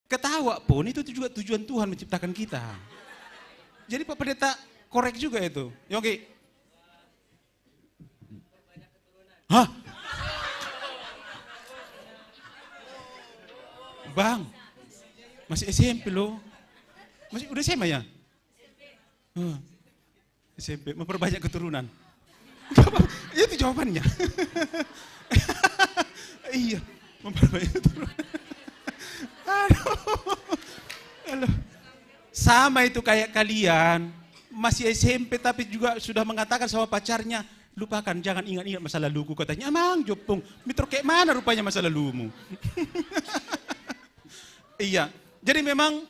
ketawa pun itu juga tujuan Tuhan menciptakan kita. Jadi Pak Pendeta korek juga itu. Yogi. Hah? Bang, masih SMP loh. Masih udah SMA ya? SMP, memperbanyak keturunan. Itu jawabannya. Iya, memperbanyak keturunan. Aduh. Sama itu kayak kalian, masih SMP tapi juga sudah mengatakan sama pacarnya, lupakan, jangan ingat-ingat masa laluku. Katanya, emang Jopong, mitro kayak mana rupanya masa lalumu? Iya, jadi memang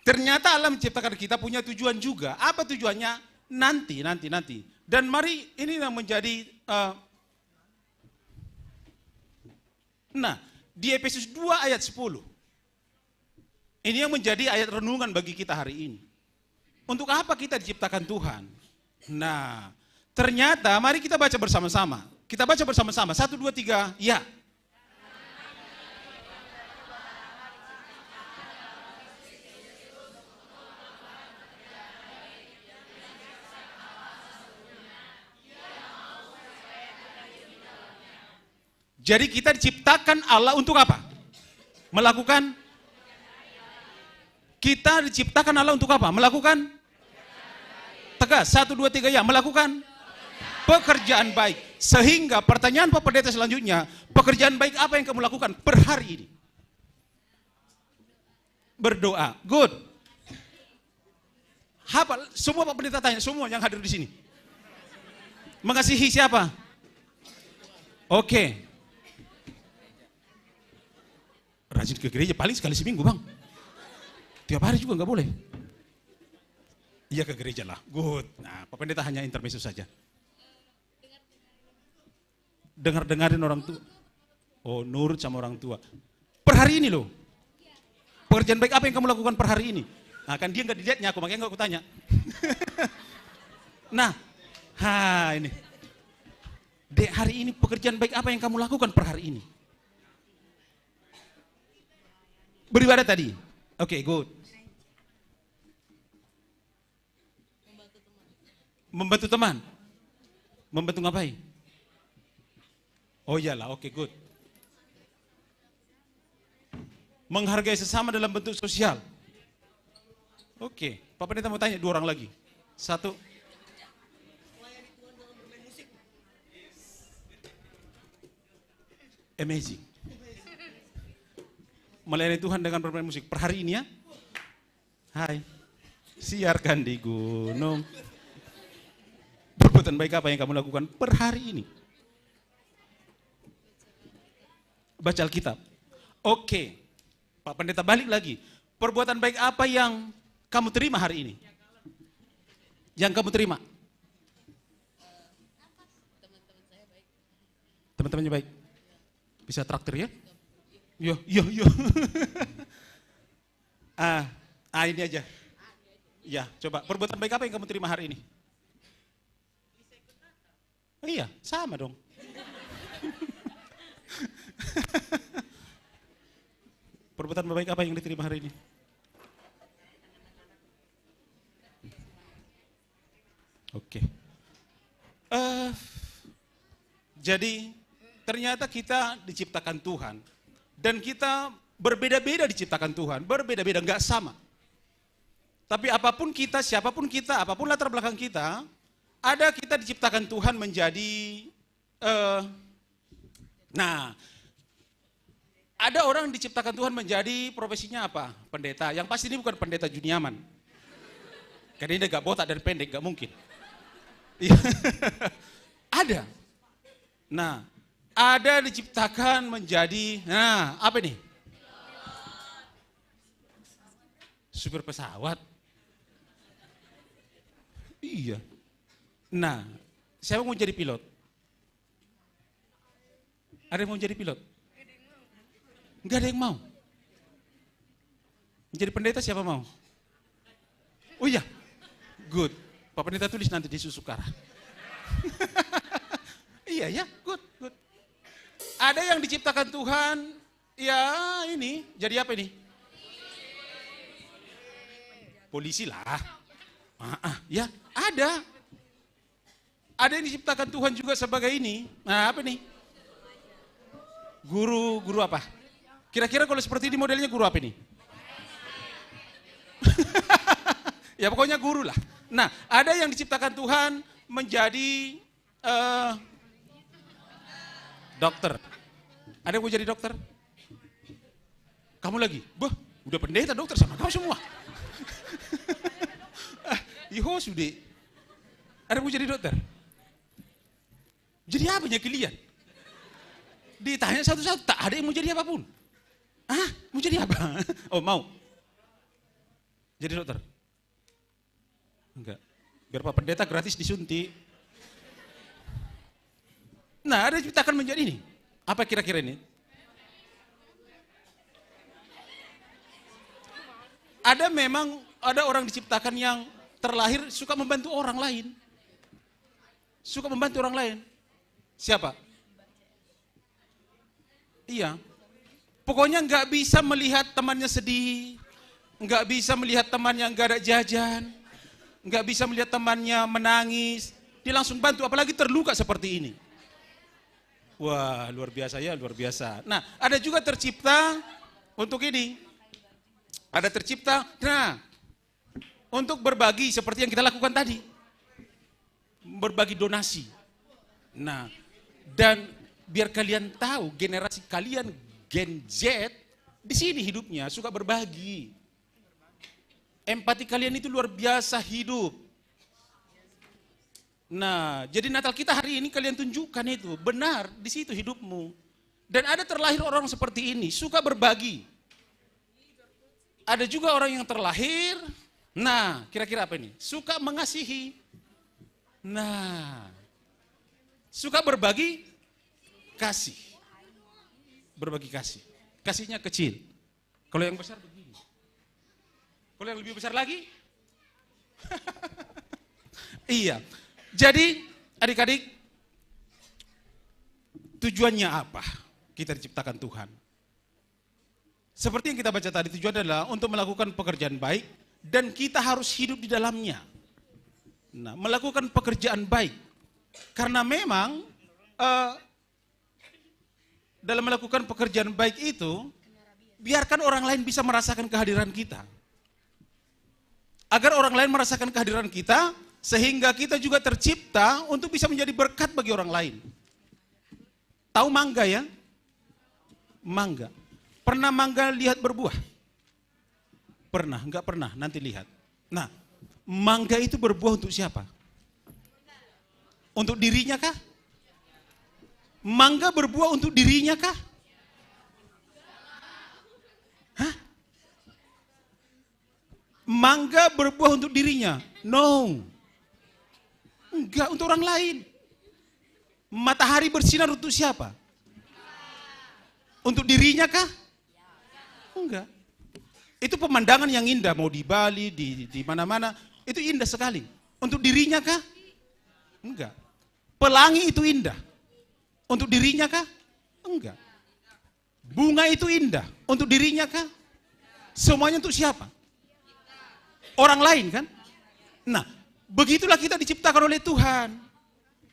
ternyata Allah menciptakan kita punya tujuan juga. Apa tujuannya? Nanti. Dan mari ini yang menjadi, di Efesus 2 ayat 10. Ini yang menjadi ayat renungan bagi kita hari ini. Untuk apa kita diciptakan Tuhan? Nah, ternyata mari kita baca bersama-sama. Kita baca bersama-sama, 1, 2, 3, ya. Jadi kita diciptakan Allah untuk apa? Melakukan. Kita diciptakan Allah untuk apa? Melakukan. Tegas, 1, 2, 3 ya. Melakukan pekerjaan baik. Sehingga pertanyaan Pak Pendeta selanjutnya, pekerjaan baik apa yang kamu lakukan per hari ini? Berdoa. Good. Apa? Semua Pak Pendeta tanya, semua yang hadir di sini. Mengasihi siapa? Oke. Rajin ke gereja paling sekali seminggu bang. Tiap hari juga nggak boleh. Iya ke gereja lah. Good. Nah Pak Pendeta hanya intermezzo saja. Dengar-dengarin orang tua. Oh nurut sama orang tua. Per hari ini loh. Pekerjaan baik apa yang kamu lakukan per hari ini? Nah kan dia nggak dilihatnya aku, makanya nggak aku tanya. Nah, ini. Dek hari ini pekerjaan baik apa yang kamu lakukan per hari ini? Beribadah tadi. Oke, good. Membantu teman. Membantu ngapain? Oh iyalah, oke, good. Menghargai sesama dalam bentuk sosial. Oke, Pak Pendeta mau tanya 2 orang lagi. 1. Amazing. Melayani Tuhan dengan bermain musik per hari ini ya. Hai. Siarkan di gunung. Perbuatan baik apa yang kamu lakukan per hari ini? Baca Alkitab. Oke. Pak Pendeta balik lagi. Perbuatan baik apa yang kamu terima hari ini? Yang kamu terima? Teman-temannya baik. Bisa traktir ya? Yo. Ini aja. Ya, coba. Perbuatan baik apa yang kamu terima hari ini? Oh, iya, sama dong. Perbuatan baik apa yang diterima hari ini? Oke. Jadi ternyata kita diciptakan Tuhan dan kita berbeda-beda diciptakan Tuhan, berbeda-beda, nggak sama. Tapi apapun kita, siapapun kita, apapun latar belakang kita, kita diciptakan Tuhan menjadi, ada orang diciptakan Tuhan menjadi profesinya apa? Pendeta. Yang pasti ini bukan pendeta Juniaman. Karena ini gak botak dan pendek, gak mungkin. Ada. Nah, ada diciptakan menjadi, apa nih? Supir pesawat. Iya. Nah, siapa mau jadi pilot? Ada yang mau jadi pilot? Enggak ada yang mau. Menjadi pendeta siapa mau? Oh iya, good. Pak Pendeta tulis nanti di Susukara. Iya ya, good. Ada yang diciptakan Tuhan, ya ini, jadi apa ini? polisi lah. Ya, ada. Ada yang diciptakan Tuhan juga sebagai ini. Nah, apa nih? Guru apa? Kira-kira kalau seperti ini modelnya guru apa ini? Ya pokoknya guru lah. Nah, ada yang diciptakan Tuhan menjadi dokter. Ada yang mau jadi dokter? Kamu lagi? Bah, udah pendeta dokter sama kamu semua. Iho sudah. Ada yang mau jadi dokter? Jadi apa ya kalian? Ditanya satu-satu, tak ada yang mau jadi apapun. Mau jadi apa? Oh mau. Jadi dokter? Enggak. Biar Pak Pendeta gratis disuntik. Nah, ada diciptakan menjadi ini. Apa kira-kira ini? Ada orang diciptakan yang terlahir suka membantu orang lain. Suka membantu orang lain. Siapa? Iya. Pokoknya nggak bisa melihat temannya sedih, nggak bisa melihat temannya nggak ada jajan, nggak bisa melihat temannya menangis, dia langsung bantu, apalagi terluka seperti ini. Wah, luar biasa ya, luar biasa. Nah, ada juga tercipta untuk ini. Ada tercipta, untuk berbagi seperti yang kita lakukan tadi. Berbagi donasi. Nah, dan biar kalian tahu generasi kalian Gen Z di sini hidupnya suka berbagi. Empati kalian itu luar biasa hidup. Nah, jadi Natal kita hari ini kalian tunjukkan itu, benar di situ hidupmu. Dan ada terlahir orang seperti ini, suka berbagi. Ada juga orang yang terlahir, nah kira-kira apa ini? Suka mengasihi. Nah, suka berbagi kasih. Berbagi kasih. Kasihnya kecil. Kalau yang besar begini. Kalau yang lebih besar lagi? Iya. Jadi adik-adik, tujuannya apa? Kita diciptakan Tuhan. Seperti yang kita baca tadi, tujuan adalah untuk melakukan pekerjaan baik dan kita harus hidup di dalamnya. Nah, melakukan pekerjaan baik. Karena memang dalam melakukan pekerjaan baik itu, biarkan orang lain bisa merasakan kehadiran kita. Agar orang lain merasakan kehadiran kita, sehingga kita juga tercipta untuk bisa menjadi berkat bagi orang lain. Tahu mangga ya? Mangga. Pernah mangga lihat berbuah? Pernah, enggak pernah, nanti lihat. Nah, mangga itu berbuah untuk siapa? Untuk dirinya kah? Mangga berbuah untuk dirinya kah? Hah? Mangga berbuah untuk dirinya? No. Enggak, untuk orang lain. Matahari bersinar untuk siapa? Untuk dirinya kah? Enggak. Itu pemandangan yang indah, mau di Bali, di mana-mana, itu indah sekali. Untuk dirinya kah? Enggak. Pelangi itu indah. Untuk dirinya kah? Enggak. Bunga itu indah. Untuk dirinya kah? Semuanya untuk siapa? Orang lain kan? Nah, begitulah kita diciptakan oleh Tuhan.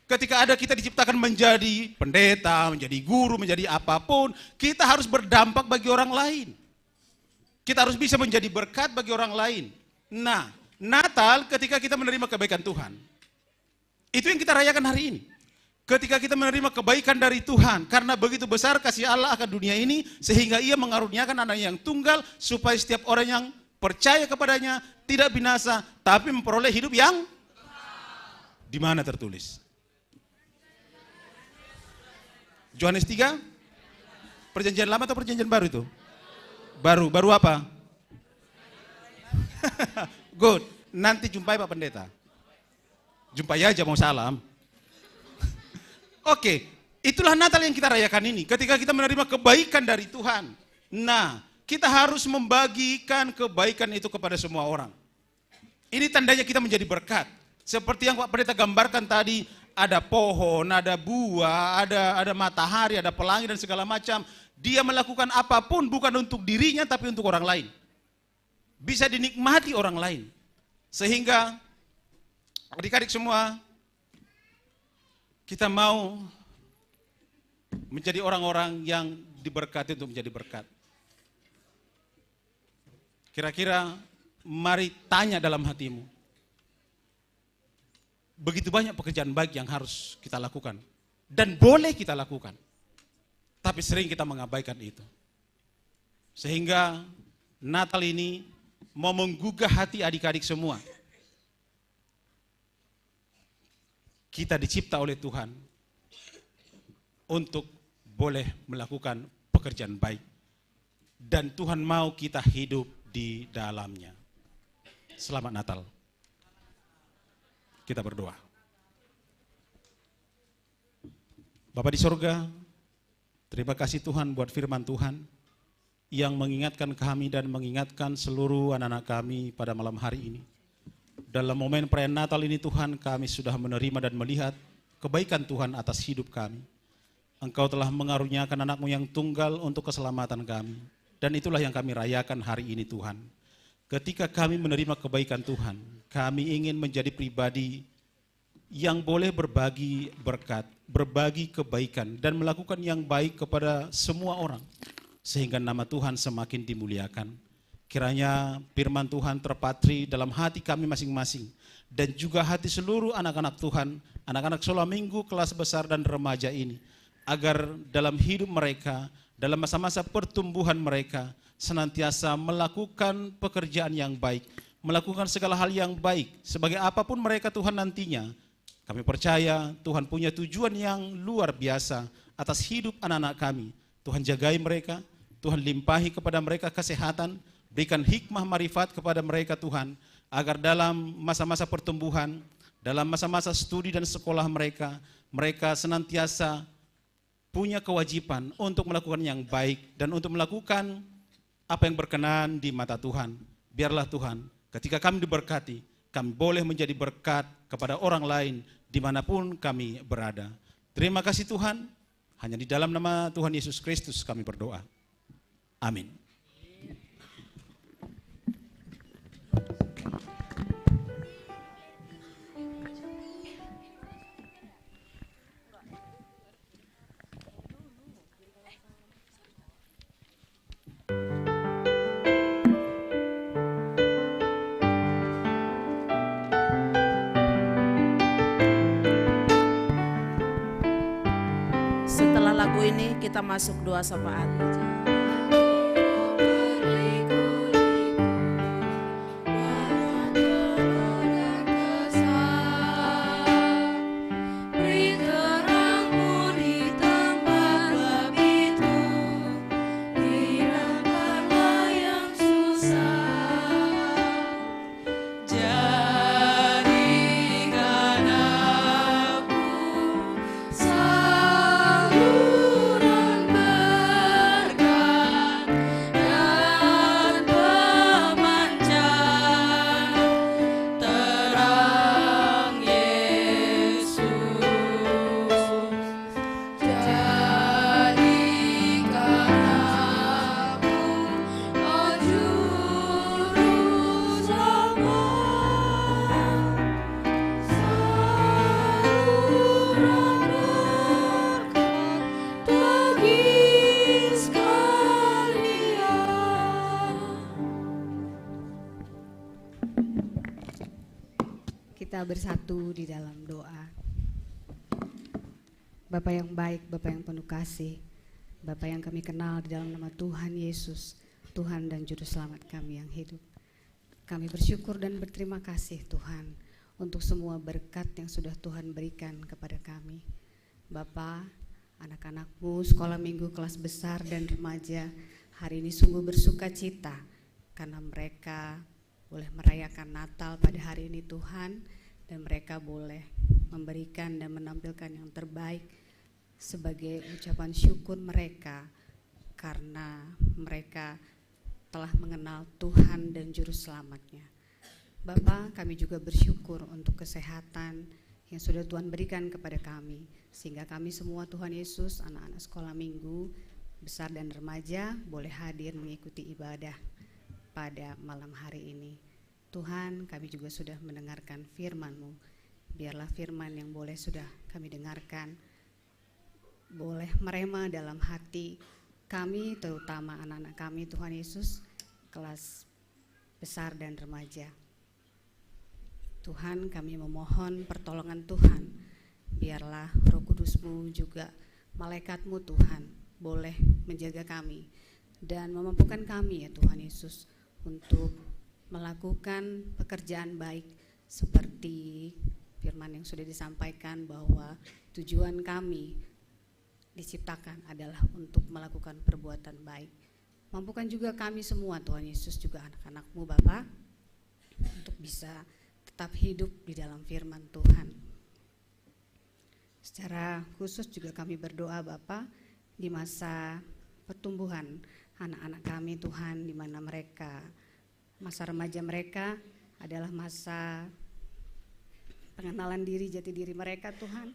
Ketika ada kita diciptakan menjadi pendeta, menjadi guru, menjadi apapun, kita harus berdampak bagi orang lain. Kita harus bisa menjadi berkat bagi orang lain. Nah, Natal ketika kita menerima kebaikan Tuhan. Itu yang kita rayakan hari ini. Ketika kita menerima kebaikan dari Tuhan, karena begitu besar kasih Allah akan dunia ini, sehingga ia mengaruniakan anak yang tunggal, supaya setiap orang yang percaya kepadanya tidak binasa, tapi memperoleh hidup yang di mana tertulis? Yohanes 3? Perjanjian lama atau perjanjian baru itu? Baru apa? Good, nanti jumpai Pak Pendeta. Jumpai aja mau salam. Oke, itulah Natal yang kita rayakan ini. Ketika kita menerima kebaikan dari Tuhan. Nah, kita harus membagikan kebaikan itu kepada semua orang. Ini tandanya kita menjadi berkat. Seperti yang Pak Pendeta gambarkan tadi, ada pohon, ada buah, ada matahari, ada pelangi dan segala macam. Dia melakukan apapun bukan untuk dirinya tapi untuk orang lain. bisa dinikmati orang lain. Sehingga adik-adik semua, kita mau menjadi orang-orang yang diberkati untuk menjadi berkat. Kira-kira mari tanya dalam hatimu. Begitu banyak pekerjaan baik yang harus kita lakukan. Dan boleh kita lakukan. Tapi sering kita mengabaikan itu. Sehingga Natal ini mau menggugah hati adik-adik semua. Kita dicipta oleh Tuhan untuk boleh melakukan pekerjaan baik. Dan Tuhan mau kita hidup di dalamnya. Selamat Natal. Kita berdoa. Bapa di sorga, terima kasih Tuhan buat firman Tuhan yang mengingatkan kami dan mengingatkan seluruh anak-anak kami pada malam hari ini. Dalam momen perayaan Natal ini Tuhan, kami sudah menerima dan melihat kebaikan Tuhan atas hidup kami. Engkau telah mengaruniakan anak-Mu yang tunggal untuk keselamatan kami. Dan itulah yang kami rayakan hari ini Tuhan. Ketika kami menerima kebaikan Tuhan, kami ingin menjadi pribadi yang boleh berbagi berkat, berbagi kebaikan, dan melakukan yang baik kepada semua orang. Sehingga nama Tuhan semakin dimuliakan. Kiranya firman Tuhan terpatri dalam hati kami masing-masing. Dan juga hati seluruh anak-anak Tuhan, anak-anak sekolah minggu, kelas besar dan remaja ini. Agar dalam hidup mereka, dalam masa-masa pertumbuhan mereka, senantiasa melakukan pekerjaan yang baik, melakukan segala hal yang baik, sebagai apapun mereka Tuhan nantinya. Kami percaya Tuhan punya tujuan yang luar biasa atas hidup anak-anak kami. Tuhan jagai mereka, Tuhan limpahi kepada mereka kesehatan, berikan hikmah marifat kepada mereka Tuhan, agar dalam masa-masa pertumbuhan, dalam masa-masa studi dan sekolah mereka, mereka senantiasa punya kewajiban untuk melakukan yang baik dan untuk melakukan apa yang berkenan di mata Tuhan. Biarlah Tuhan, ketika kami diberkati, kami boleh menjadi berkat kepada orang lain dimanapun kami berada. Terima kasih Tuhan, hanya di dalam nama Tuhan Yesus Kristus kami berdoa. Amin. Setelah lagu ini kita masuk doa syafaat. Kita bersatu di dalam doa. Bapa yang baik, Bapa yang penuh kasih, Bapa yang kami kenal di dalam nama Tuhan Yesus, Tuhan dan Juru Selamat kami yang hidup. Kami bersyukur dan berterima kasih Tuhan untuk semua berkat yang sudah Tuhan berikan kepada kami. Bapa, anak-anak-Mu sekolah minggu kelas besar dan remaja hari ini sungguh bersuka cita karena mereka boleh merayakan Natal pada hari ini Tuhan, dan mereka boleh memberikan dan menampilkan yang terbaik sebagai ucapan syukur mereka karena mereka telah mengenal Tuhan dan Juru Selamatnya. Bapa, kami juga bersyukur untuk kesehatan yang sudah Tuhan berikan kepada kami, sehingga kami semua Tuhan Yesus, anak-anak sekolah minggu besar dan remaja boleh hadir mengikuti ibadah. pada malam hari ini. Tuhan, kami juga sudah mendengarkan firman-Mu. Biarlah firman yang boleh sudah kami dengarkan, boleh merema dalam hati kami, terutama anak-anak kami, Tuhan Yesus, kelas besar dan remaja. Tuhan, kami memohon pertolongan Tuhan. Biarlah Roh Kudus-Mu juga malaikat-Mu Tuhan boleh menjaga kami dan memampukan kami ya Tuhan Yesus untuk melakukan pekerjaan baik seperti firman yang sudah disampaikan bahwa tujuan kami diciptakan adalah untuk melakukan perbuatan baik. Mampukan juga kami semua Tuhan Yesus, juga anak-anak-Mu Bapa, untuk bisa tetap hidup di dalam firman Tuhan. Secara khusus juga kami berdoa Bapa di masa pertumbuhan anak-anak kami Tuhan, di mana mereka, masa remaja mereka adalah masa pengenalan diri, jati diri mereka Tuhan.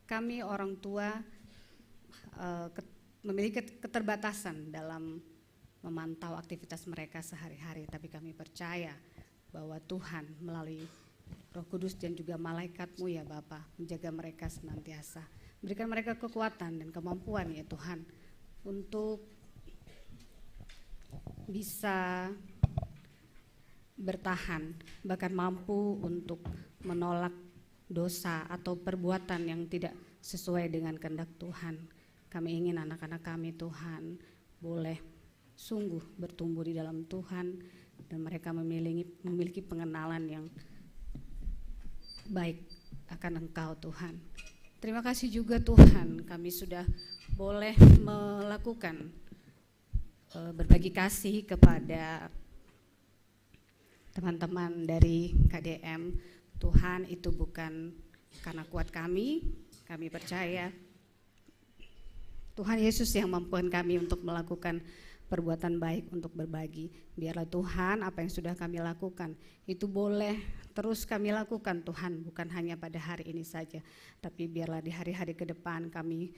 Kami orang tua memiliki keterbatasan dalam memantau aktivitas mereka sehari-hari, tapi kami percaya bahwa Tuhan melalui Roh Kudus dan juga malaikat-Mu ya Bapa menjaga mereka senantiasa. Berikan mereka kekuatan dan kemampuan ya Tuhan untuk bisa bertahan, bahkan mampu untuk menolak dosa atau perbuatan yang tidak sesuai dengan kehendak Tuhan. Kami ingin anak-anak kami Tuhan boleh sungguh bertumbuh di dalam Tuhan dan mereka memiliki pengenalan yang baik akan Engkau Tuhan. Terima kasih juga Tuhan, kami sudah boleh melakukan berbagi kasih kepada teman-teman dari KDM. Tuhan, itu bukan karena kuat kami percaya Tuhan Yesus yang mampukan kami untuk melakukan perbuatan baik, untuk berbagi. Biarlah Tuhan apa yang sudah kami lakukan itu boleh terus kami lakukan Tuhan, bukan hanya pada hari ini saja, tapi biarlah di hari-hari ke depan kami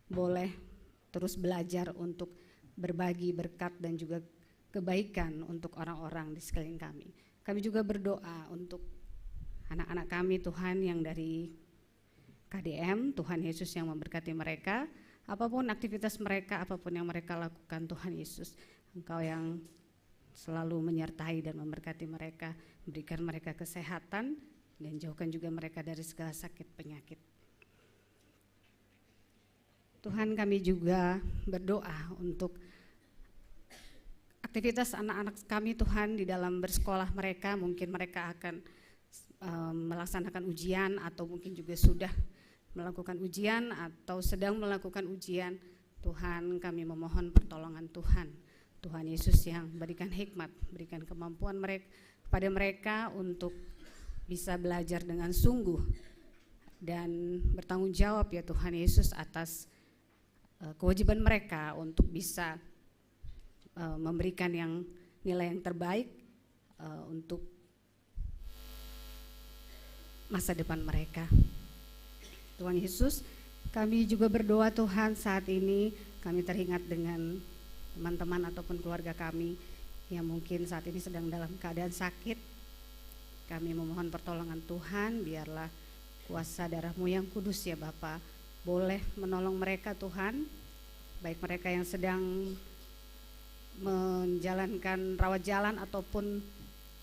boleh terus belajar untuk berbagi berkat dan juga kebaikan untuk orang-orang di sekeliling kami. Kami juga berdoa untuk anak-anak kami Tuhan yang dari KDM, Tuhan Yesus yang memberkati mereka, apapun aktivitas mereka, apapun yang mereka lakukan Tuhan Yesus, Engkau yang selalu menyertai dan memberkati mereka, berikan mereka kesehatan dan jauhkan juga mereka dari segala sakit penyakit. Tuhan, kami juga berdoa untuk aktivitas anak-anak kami Tuhan di dalam bersekolah mereka. Mungkin mereka akan melaksanakan ujian atau mungkin juga sudah melakukan ujian atau sedang melakukan ujian. Tuhan, kami memohon pertolongan Tuhan. Tuhan Yesus yang berikan hikmat, berikan kemampuan kepada mereka untuk bisa belajar dengan sungguh dan bertanggung jawab ya Tuhan Yesus atas kewajiban mereka untuk bisa memberikan nilai yang terbaik untuk masa depan mereka. Tuhan Yesus, kami juga berdoa Tuhan, saat ini kami teringat dengan teman-teman ataupun keluarga kami yang mungkin saat ini sedang dalam keadaan sakit. Kami memohon pertolongan Tuhan, biarlah kuasa darah-Mu yang kudus ya Bapa boleh menolong mereka Tuhan, baik mereka yang sedang menjalankan rawat jalan ataupun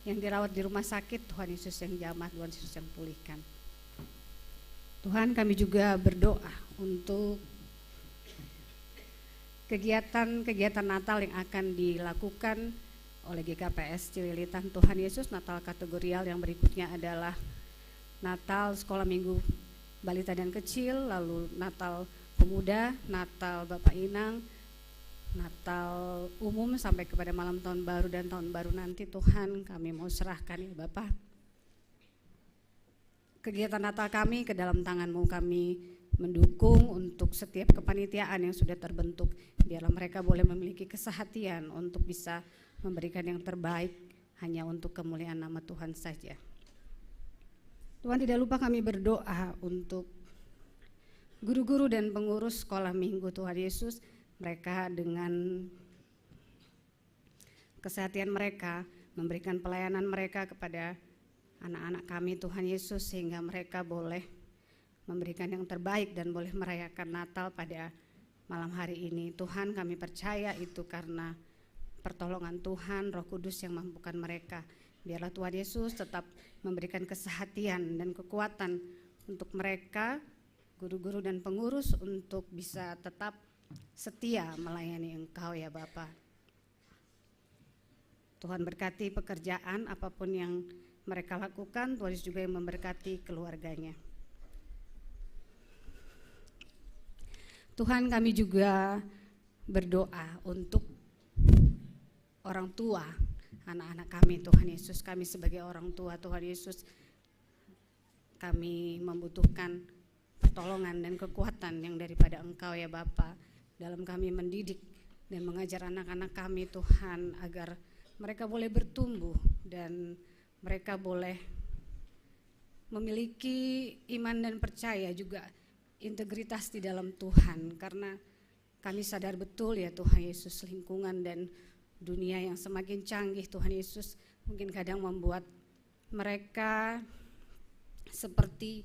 yang dirawat di rumah sakit. Tuhan Yesus yang jamah, Tuhan Yesus yang pulihkan. Tuhan, kami juga berdoa untuk kegiatan Natal yang akan dilakukan oleh GKPS Cililitan. Tuhan Yesus, Natal kategorial yang berikutnya adalah Natal Sekolah Minggu Balita dan Kecil, lalu Natal Pemuda, Natal Bapak Inang, Natal umum sampai kepada malam tahun baru dan tahun baru nanti. Tuhan, kami mau serahkan ya Bapak kegiatan Natal kami ke dalam tangan-Mu. Kami mendukung untuk setiap kepanitiaan yang sudah terbentuk, biarlah mereka boleh memiliki kesehatian untuk bisa memberikan yang terbaik hanya untuk kemuliaan nama Tuhan saja. Tuhan, tidak lupa kami berdoa untuk guru-guru dan pengurus sekolah minggu Tuhan Yesus. Mereka dengan kesehatan mereka, memberikan pelayanan mereka kepada anak-anak kami Tuhan Yesus, sehingga mereka boleh memberikan yang terbaik dan boleh merayakan Natal pada malam hari ini. Tuhan, kami percaya itu karena pertolongan Tuhan, Roh Kudus yang mampukan mereka. Biarlah Tuhan Yesus tetap memberikan kesehatan dan kekuatan untuk mereka, guru-guru dan pengurus, untuk bisa tetap setia melayani Engkau ya Bapa. Tuhan berkati pekerjaan apapun yang mereka lakukan, Tuhan Yesus juga yang memberkati keluarganya. Tuhan, kami juga berdoa untuk orang tua anak-anak kami Tuhan Yesus. Kami sebagai orang tua Tuhan Yesus, kami membutuhkan pertolongan dan kekuatan yang daripada Engkau ya Bapa, dalam kami mendidik dan mengajar anak-anak kami Tuhan, agar mereka boleh bertumbuh dan mereka boleh memiliki iman dan percaya, juga integritas di dalam Tuhan. Karena kami sadar betul ya Tuhan Yesus, lingkungan dan dunia yang semakin canggih Tuhan Yesus mungkin kadang membuat mereka seperti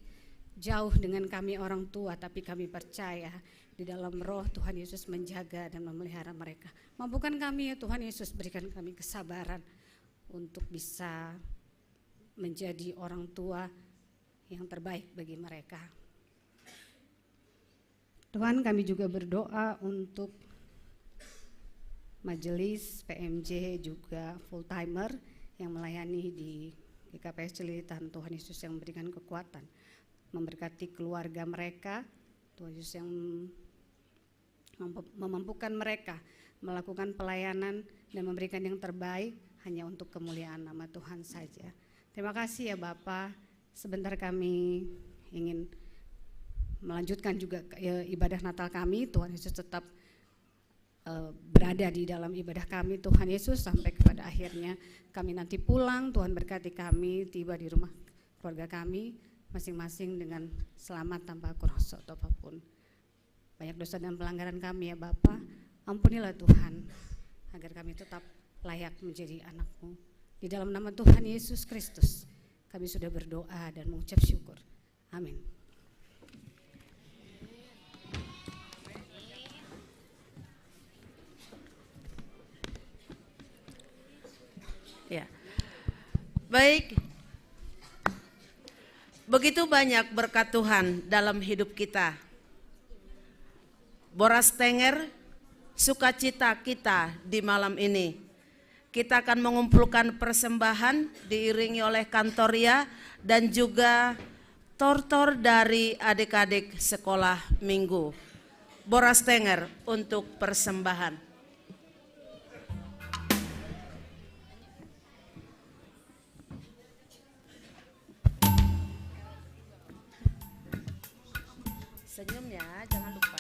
jauh dengan kami orang tua, tapi kami percaya di dalam Roh Tuhan Yesus menjaga dan memelihara mereka. Mampukan kami ya Tuhan Yesus, berikan kami kesabaran untuk bisa menjadi orang tua yang terbaik bagi mereka. Tuhan, kami juga berdoa untuk majelis PMJ juga full timer yang melayani di GKPS Celilitan. Tuhan Yesus yang memberikan kekuatan, memberkati keluarga mereka. Tuhan Yesus yang memampukan mereka melakukan pelayanan dan memberikan yang terbaik hanya untuk kemuliaan nama Tuhan saja. Terima kasih ya Bapa. Sebentar kami ingin melanjutkan juga ibadah Natal kami. Tuhan Yesus tetap berada di dalam ibadah kami Tuhan Yesus sampai kepada akhirnya kami nanti pulang. Tuhan berkati kami tiba di rumah keluarga kami masing-masing dengan selamat tanpa kuasa atau apapun. Banyak dosa dan pelanggaran kami ya Bapa, ampunilah Tuhan agar kami tetap layak menjadi anak-Mu. Di dalam nama Tuhan Yesus Kristus kami sudah berdoa dan mengucap syukur. Amin. Ya. Baik. Begitu banyak berkat Tuhan dalam hidup kita. Boras Tenger, sukacita kita di malam ini. Kita akan mengumpulkan persembahan diiringi oleh kantoria dan juga tortor dari adik-adik sekolah minggu. Boras Tenger untuk persembahan. Senyum ya, jangan lupa.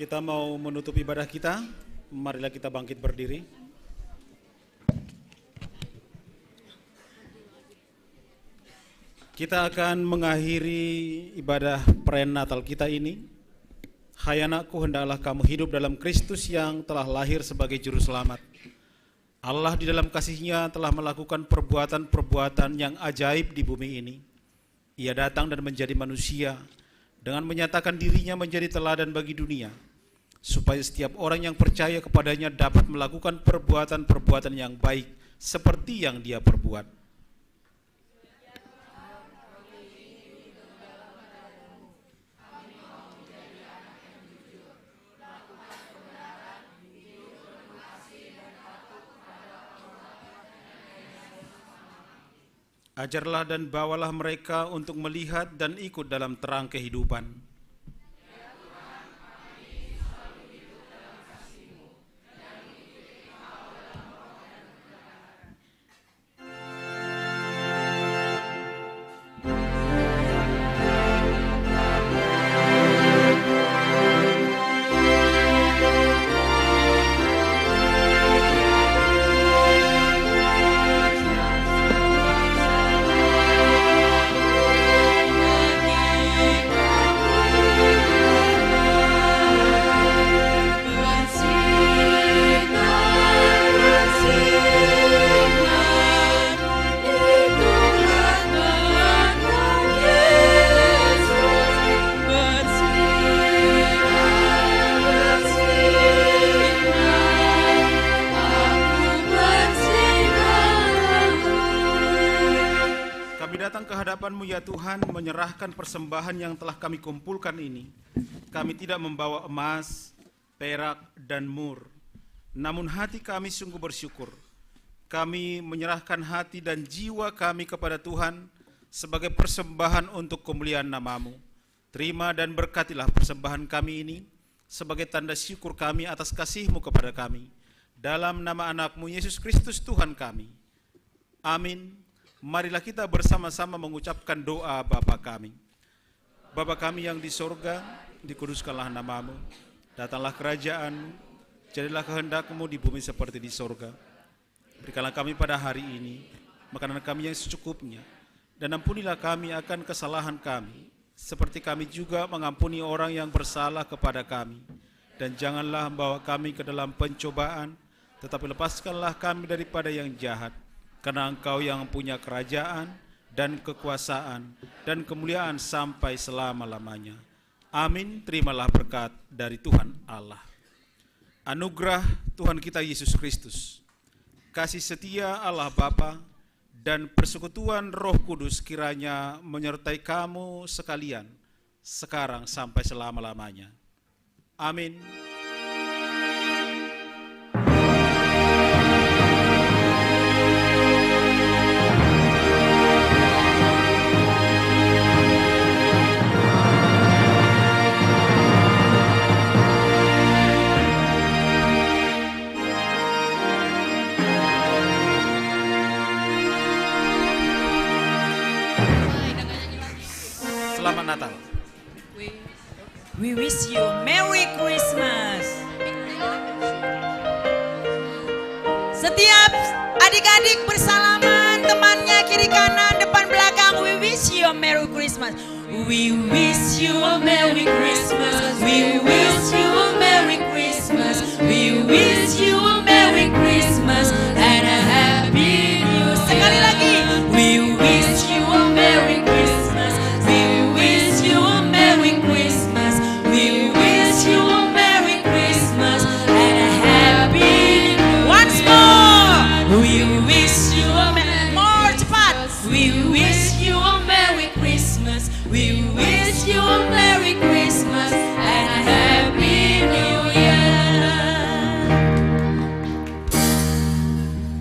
Kita mau menutup ibadah kita, marilah kita bangkit berdiri. Kita akan mengakhiri ibadah perayaan Natal kita ini. Hai anakku, hendaklah kamu hidup dalam Kristus yang telah lahir sebagai Juru Selamat. Allah di dalam kasih-Nya telah melakukan perbuatan-perbuatan yang ajaib di bumi ini. Ia datang dan menjadi manusia dengan menyatakan dirinya menjadi teladan bagi dunia, supaya setiap orang yang percaya kepadanya dapat melakukan perbuatan-perbuatan yang baik seperti yang Dia perbuat. Ajarlah dan bawalah mereka untuk melihat dan ikut dalam terang kehidupan. Ya Tuhan, menyerahkan persembahan yang telah kami kumpulkan ini. Kami tidak membawa emas, perak, dan mur, namun hati kami sungguh bersyukur. Kami menyerahkan hati dan jiwa kami kepada Tuhan sebagai persembahan untuk kemuliaan nama-Mu. Terima dan berkatilah persembahan kami ini sebagai tanda syukur kami atas kasih-Mu kepada kami. Dalam nama anak-Mu Yesus Kristus Tuhan kami. Amin. Marilah kita bersama-sama mengucapkan doa Bapa kami. Bapa kami yang di sorga, dikuduskanlah nama-Mu. Datanglah kerajaan-Mu, jadilah kehendak-Mu di bumi seperti di sorga. Berikanlah kami pada hari ini makanan kami yang secukupnya, dan ampunilah kami akan kesalahan kami, seperti kami juga mengampuni orang yang bersalah kepada kami. Dan janganlah membawa kami ke dalam pencobaan, tetapi lepaskanlah kami daripada yang jahat. Karena Engkau yang punya kerajaan dan kekuasaan dan kemuliaan sampai selama-lamanya. Amin. Terimalah berkat dari Tuhan Allah. Anugerah Tuhan kita Yesus Kristus, kasih setia Allah Bapa, dan persekutuan Roh Kudus kiranya menyertai kamu sekalian, sekarang sampai selama-lamanya. Amin. Selamat Natal. We wish you Merry Christmas. Setiap adik-adik bersalaman, temannya kiri kanan, depan belakang. We wish you a Merry Christmas. We wish you a Merry Christmas. We wish you a Merry Christmas. We wish you a Merry Christmas and a Happy New Year. Sekali lagi. We wish you a Merry Christmas. We wish you a Merry Christmas. We wish you a Merry Christmas and a Happy New Year. Once more. We wish you a more cepat. We wish you a Merry Christmas. We wish you a Merry Christmas and a Happy New Year.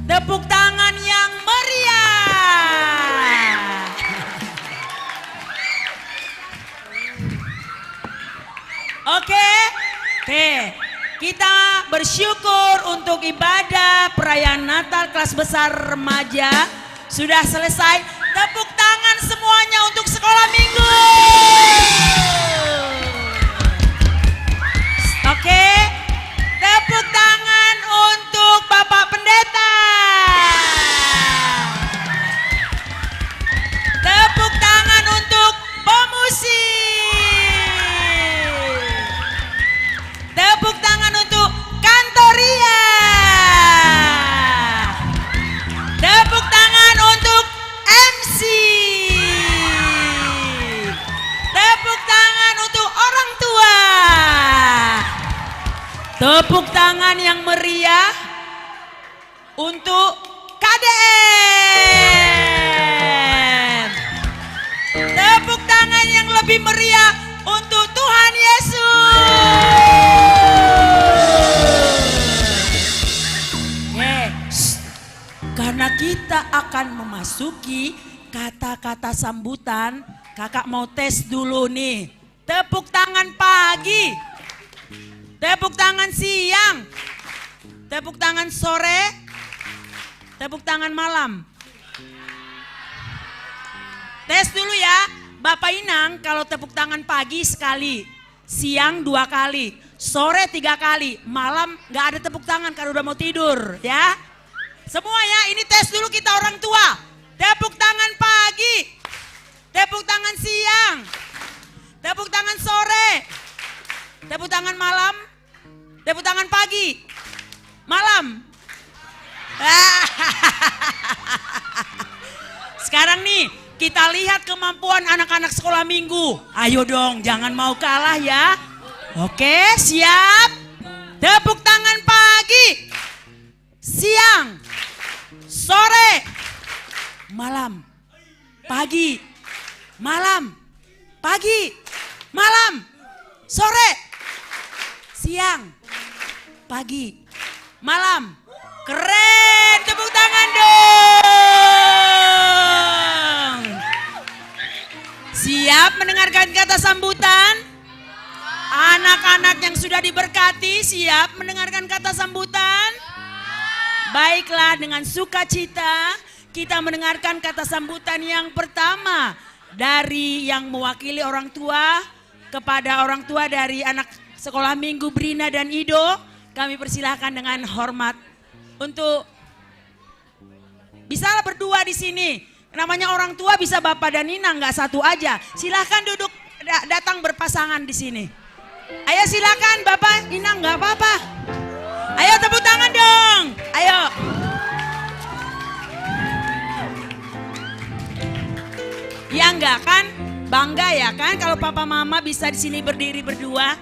Tepuk tangan yang meriah. Oke. Kita bersyukur untuk ibadah perayaan Natal kelas besar remaja sudah selesai. Tepuk tangan semuanya untuk sekolah minggu. Tepuk tangan yang meriah untuk KDM. Tepuk tangan yang lebih meriah untuk Tuhan Yesus. Karena kita akan memasuki kata-kata sambutan, kakak mau tes dulu nih. Tepuk tangan pagi, tepuk tangan siang, tepuk tangan sore, tepuk tangan malam. Tes dulu ya, Bapak Inang kalau tepuk tangan pagi sekali, siang 2 kali, sore 3 kali, malam gak ada tepuk tangan karena udah mau tidur ya. Semua ya, ini tes dulu kita orang tua. Tepuk tangan pagi, tepuk tangan siang, tepuk tangan sore, tepuk tangan malam, tepuk tangan pagi, malam. Sekarang nih kita lihat kemampuan anak-anak sekolah minggu. Ayo dong, jangan mau kalah ya. Oke, siap. Tepuk tangan pagi, siang, sore, malam, pagi, malam, pagi, malam, sore, siang, pagi, malam. Keren, tepuk tangan dong. Siap mendengarkan kata sambutan? Anak-anak yang sudah diberkati siap mendengarkan kata sambutan? Baiklah, dengan sukacita kita mendengarkan kata sambutan yang pertama dari yang mewakili orang tua kepada orang tua dari anak sekolah minggu Brina dan Ido. Kami persilahkan dengan hormat untuk bisa berdua di sini. Namanya orang tua bisa bapak dan Nina, nggak satu aja. Silahkan duduk, datang berpasangan di sini. Ayo silakan bapak, Nina nggak apa-apa. Ayo tepuk tangan dong. Ayo. Ya enggak kan? Bangga ya kan kalau papa mama bisa di sini berdiri berdua.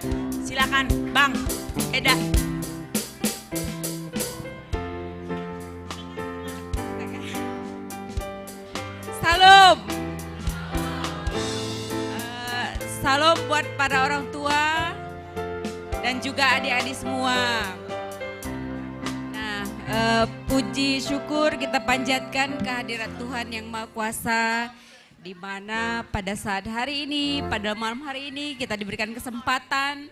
Silakan, Bang. Eda. Salam. Salam buat para orang tua dan juga adik-adik semua. Nah, puji syukur kita panjatkan kehadirat Tuhan yang Maha Kuasa, di mana pada saat hari ini, pada malam hari ini kita diberikan kesempatan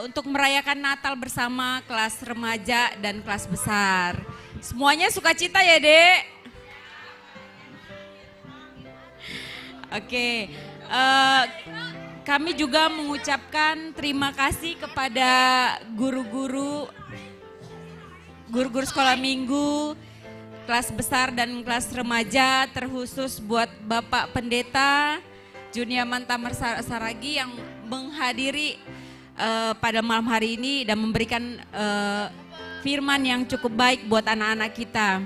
untuk merayakan Natal bersama kelas remaja dan kelas besar. Semuanya sukacita ya, Dek? Oke, kami juga mengucapkan terima kasih kepada guru-guru sekolah minggu, kelas besar dan kelas remaja, terkhusus buat Bapak Pendeta Juniaman Tamar Saragi yang menghadiri pada malam hari ini dan memberikan firman yang cukup baik buat anak-anak kita.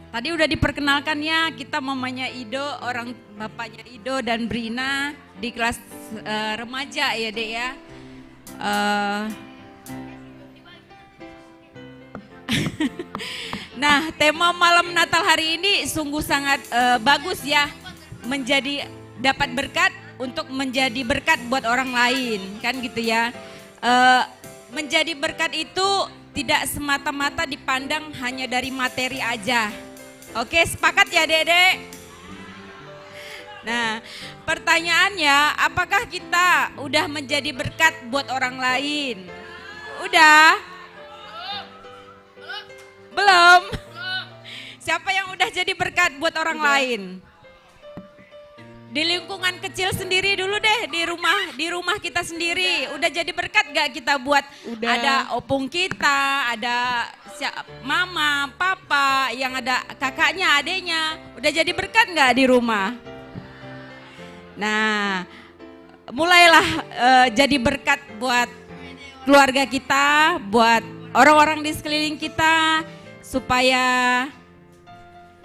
Tadi udah diperkenalkannya, kita mamanya Ido, orang bapaknya Ido dan Brina di kelas remaja ya Dek ya. Nah, tema malam Natal hari ini sungguh sangat bagus ya, menjadi dapat berkat untuk menjadi berkat buat orang lain, kan gitu ya. Menjadi berkat itu tidak semata-mata dipandang hanya dari materi aja. Oke, sepakat ya Dede? Nah, pertanyaannya, apakah kita udah menjadi berkat buat orang lain? Udah? Belum? Siapa yang udah jadi berkat buat orang lain? Di lingkungan kecil sendiri dulu deh, di rumah kita sendiri. Udah jadi berkat gak kita buat? Udah. Ada opung kita, ada mama, papa, yang ada kakaknya, adeknya. Udah jadi berkat gak di rumah? Nah, mulailah jadi berkat buat keluarga kita, buat orang-orang di sekeliling kita, supaya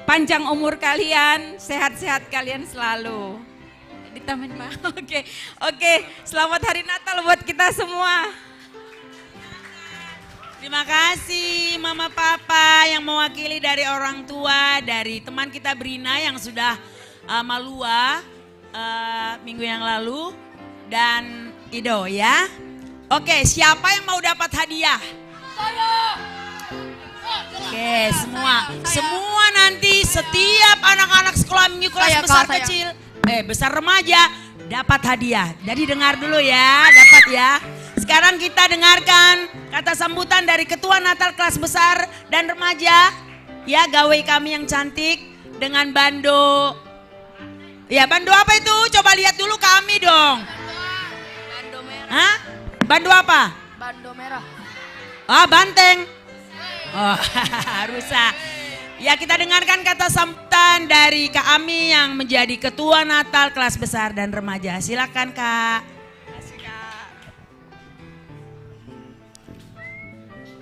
panjang umur kalian, sehat-sehat kalian selalu. Ditambahin Pak. Oke. Selamat hari Natal buat kita semua. Terima kasih Mama Papa yang mewakili dari orang tua, dari teman kita Brina yang sudah malua minggu yang lalu, dan Ido ya. Oke, siapa yang mau dapat hadiah? Oke, semua nanti setiap anak-anak sekolah minggu kelas besar kecil, besar remaja dapat hadiah. Jadi dengar dulu ya, dapat ya. Sekarang kita dengarkan kata sambutan dari Ketua Natal kelas besar dan remaja, ya gawe kami yang cantik dengan bando. Ya bando apa itu? Coba lihat dulu kami dong. Bando merah. Hah? Bando apa? Bando merah. Ah, banteng. Oh, rusak. Ya kita dengarkan kata sambutan dari Kak Ami yang menjadi Ketua Natal kelas besar dan remaja. Silakan Kak.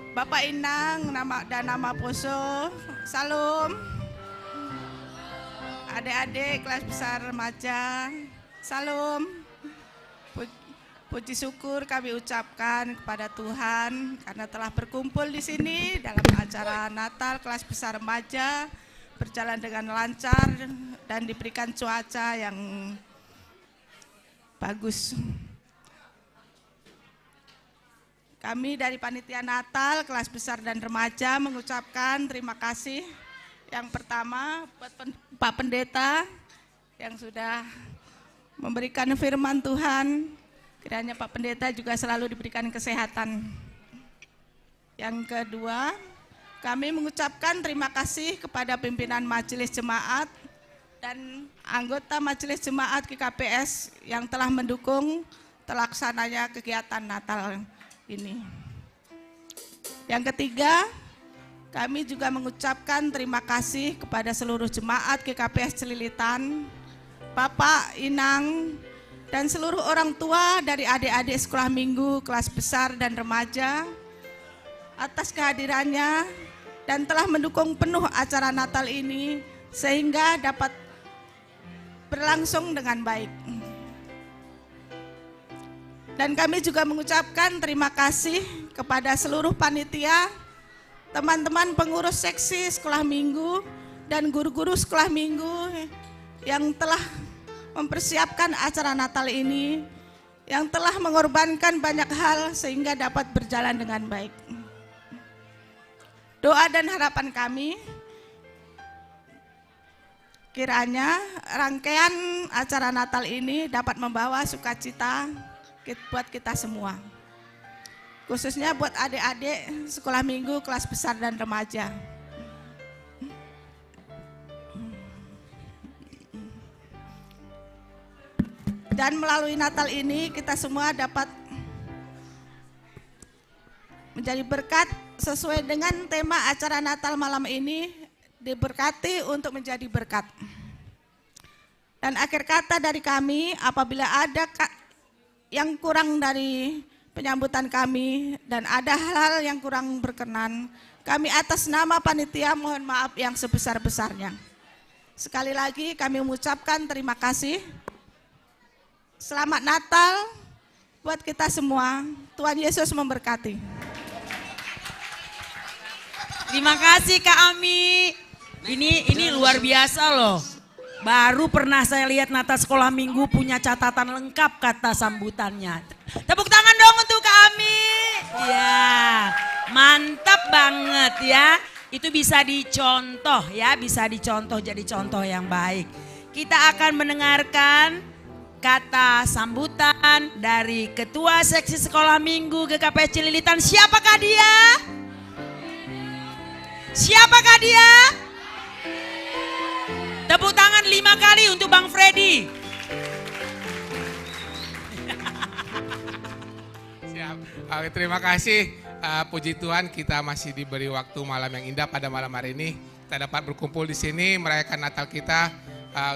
Bapak Inang dan nama Poso, salam. Adik-adik kelas besar remaja, salam. Puji syukur kami ucapkan kepada Tuhan karena telah berkumpul di sini dalam acara Natal kelas besar remaja, berjalan dengan lancar dan diberikan cuaca yang bagus. Kami dari Panitia Natal kelas besar dan remaja mengucapkan terima kasih yang pertama buat Pak Pendeta yang sudah memberikan firman Tuhan. Kiranya Pak Pendeta juga selalu diberikan kesehatan. Yang kedua, kami mengucapkan terima kasih kepada pimpinan Majelis Jemaat dan anggota Majelis Jemaat GKPS yang telah mendukung terlaksananya kegiatan Natal ini. Yang ketiga, kami juga mengucapkan terima kasih kepada seluruh jemaat GKPS Celilitan, Bapak, Inang, dan seluruh orang tua dari adik-adik sekolah minggu, kelas besar dan remaja atas kehadirannya dan telah mendukung penuh acara Natal ini sehingga dapat berlangsung dengan baik. Dan kami juga mengucapkan terima kasih kepada seluruh panitia, teman-teman pengurus seksi sekolah minggu, dan guru-guru sekolah minggu yang telah mempersiapkan acara Natal ini, yang telah mengorbankan banyak hal sehingga dapat berjalan dengan baik. Doa dan harapan kami, kiranya rangkaian acara Natal ini dapat membawa sukacita buat kita semua, khususnya buat adik-adik sekolah minggu, kelas besar dan remaja. Dan melalui Natal ini kita semua dapat menjadi berkat sesuai dengan tema acara Natal malam ini, diberkati untuk menjadi berkat. Dan akhir kata dari kami, apabila ada yang kurang dari penyambutan kami dan ada hal-hal yang kurang berkenan, kami atas nama panitia mohon maaf yang sebesar-besarnya. Sekali lagi kami mengucapkan terima kasih. Selamat Natal buat kita semua. Tuhan Yesus memberkati. Terima kasih Kak Ami. Ini luar biasa loh. Baru pernah saya lihat Natal sekolah minggu punya catatan lengkap kata sambutannya. Tepuk tangan dong untuk Kak Ami. Ya, mantap banget ya. Itu bisa dicontoh ya, bisa dicontoh jadi contoh yang baik. Kita akan mendengarkan kata sambutan dari Ketua Seksi Sekolah Minggu GKPS Celilitan. Siapakah dia? Siapakah dia? Tepuk tangan 5 kali untuk Bang Freddy. Siap. Oke, terima kasih. Puji Tuhan kita masih diberi waktu malam yang indah pada malam hari ini. Kita dapat berkumpul di sini merayakan Natal kita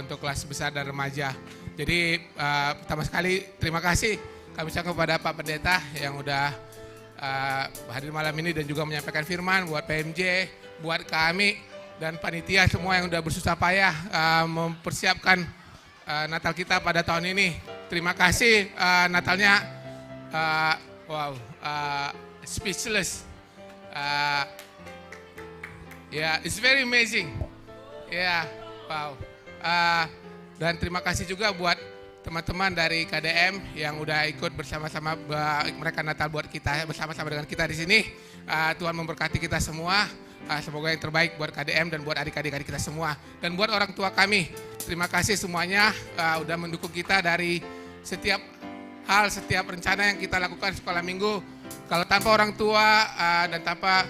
untuk kelas besar dan remaja. Jadi pertama sekali terima kasih kami ucapkan kepada Pak Pendeta yang udah hadir malam ini dan juga menyampaikan firman buat PMJ, buat kami dan panitia semua yang udah bersusah payah mempersiapkan Natal kita pada tahun ini. Terima kasih Natalnya speechless. It's very amazing. Wow. Dan terima kasih juga buat teman-teman dari KDM yang udah ikut bersama-sama mereka Natal buat kita bersama-sama dengan kita di sini. Tuhan memberkati kita semua. Semoga yang terbaik buat KDM dan buat adik-adik kita semua. Dan buat orang tua kami, terima kasih semuanya udah mendukung kita dari setiap hal, setiap rencana yang kita lakukan sekolah minggu. Kalau tanpa orang tua dan tanpa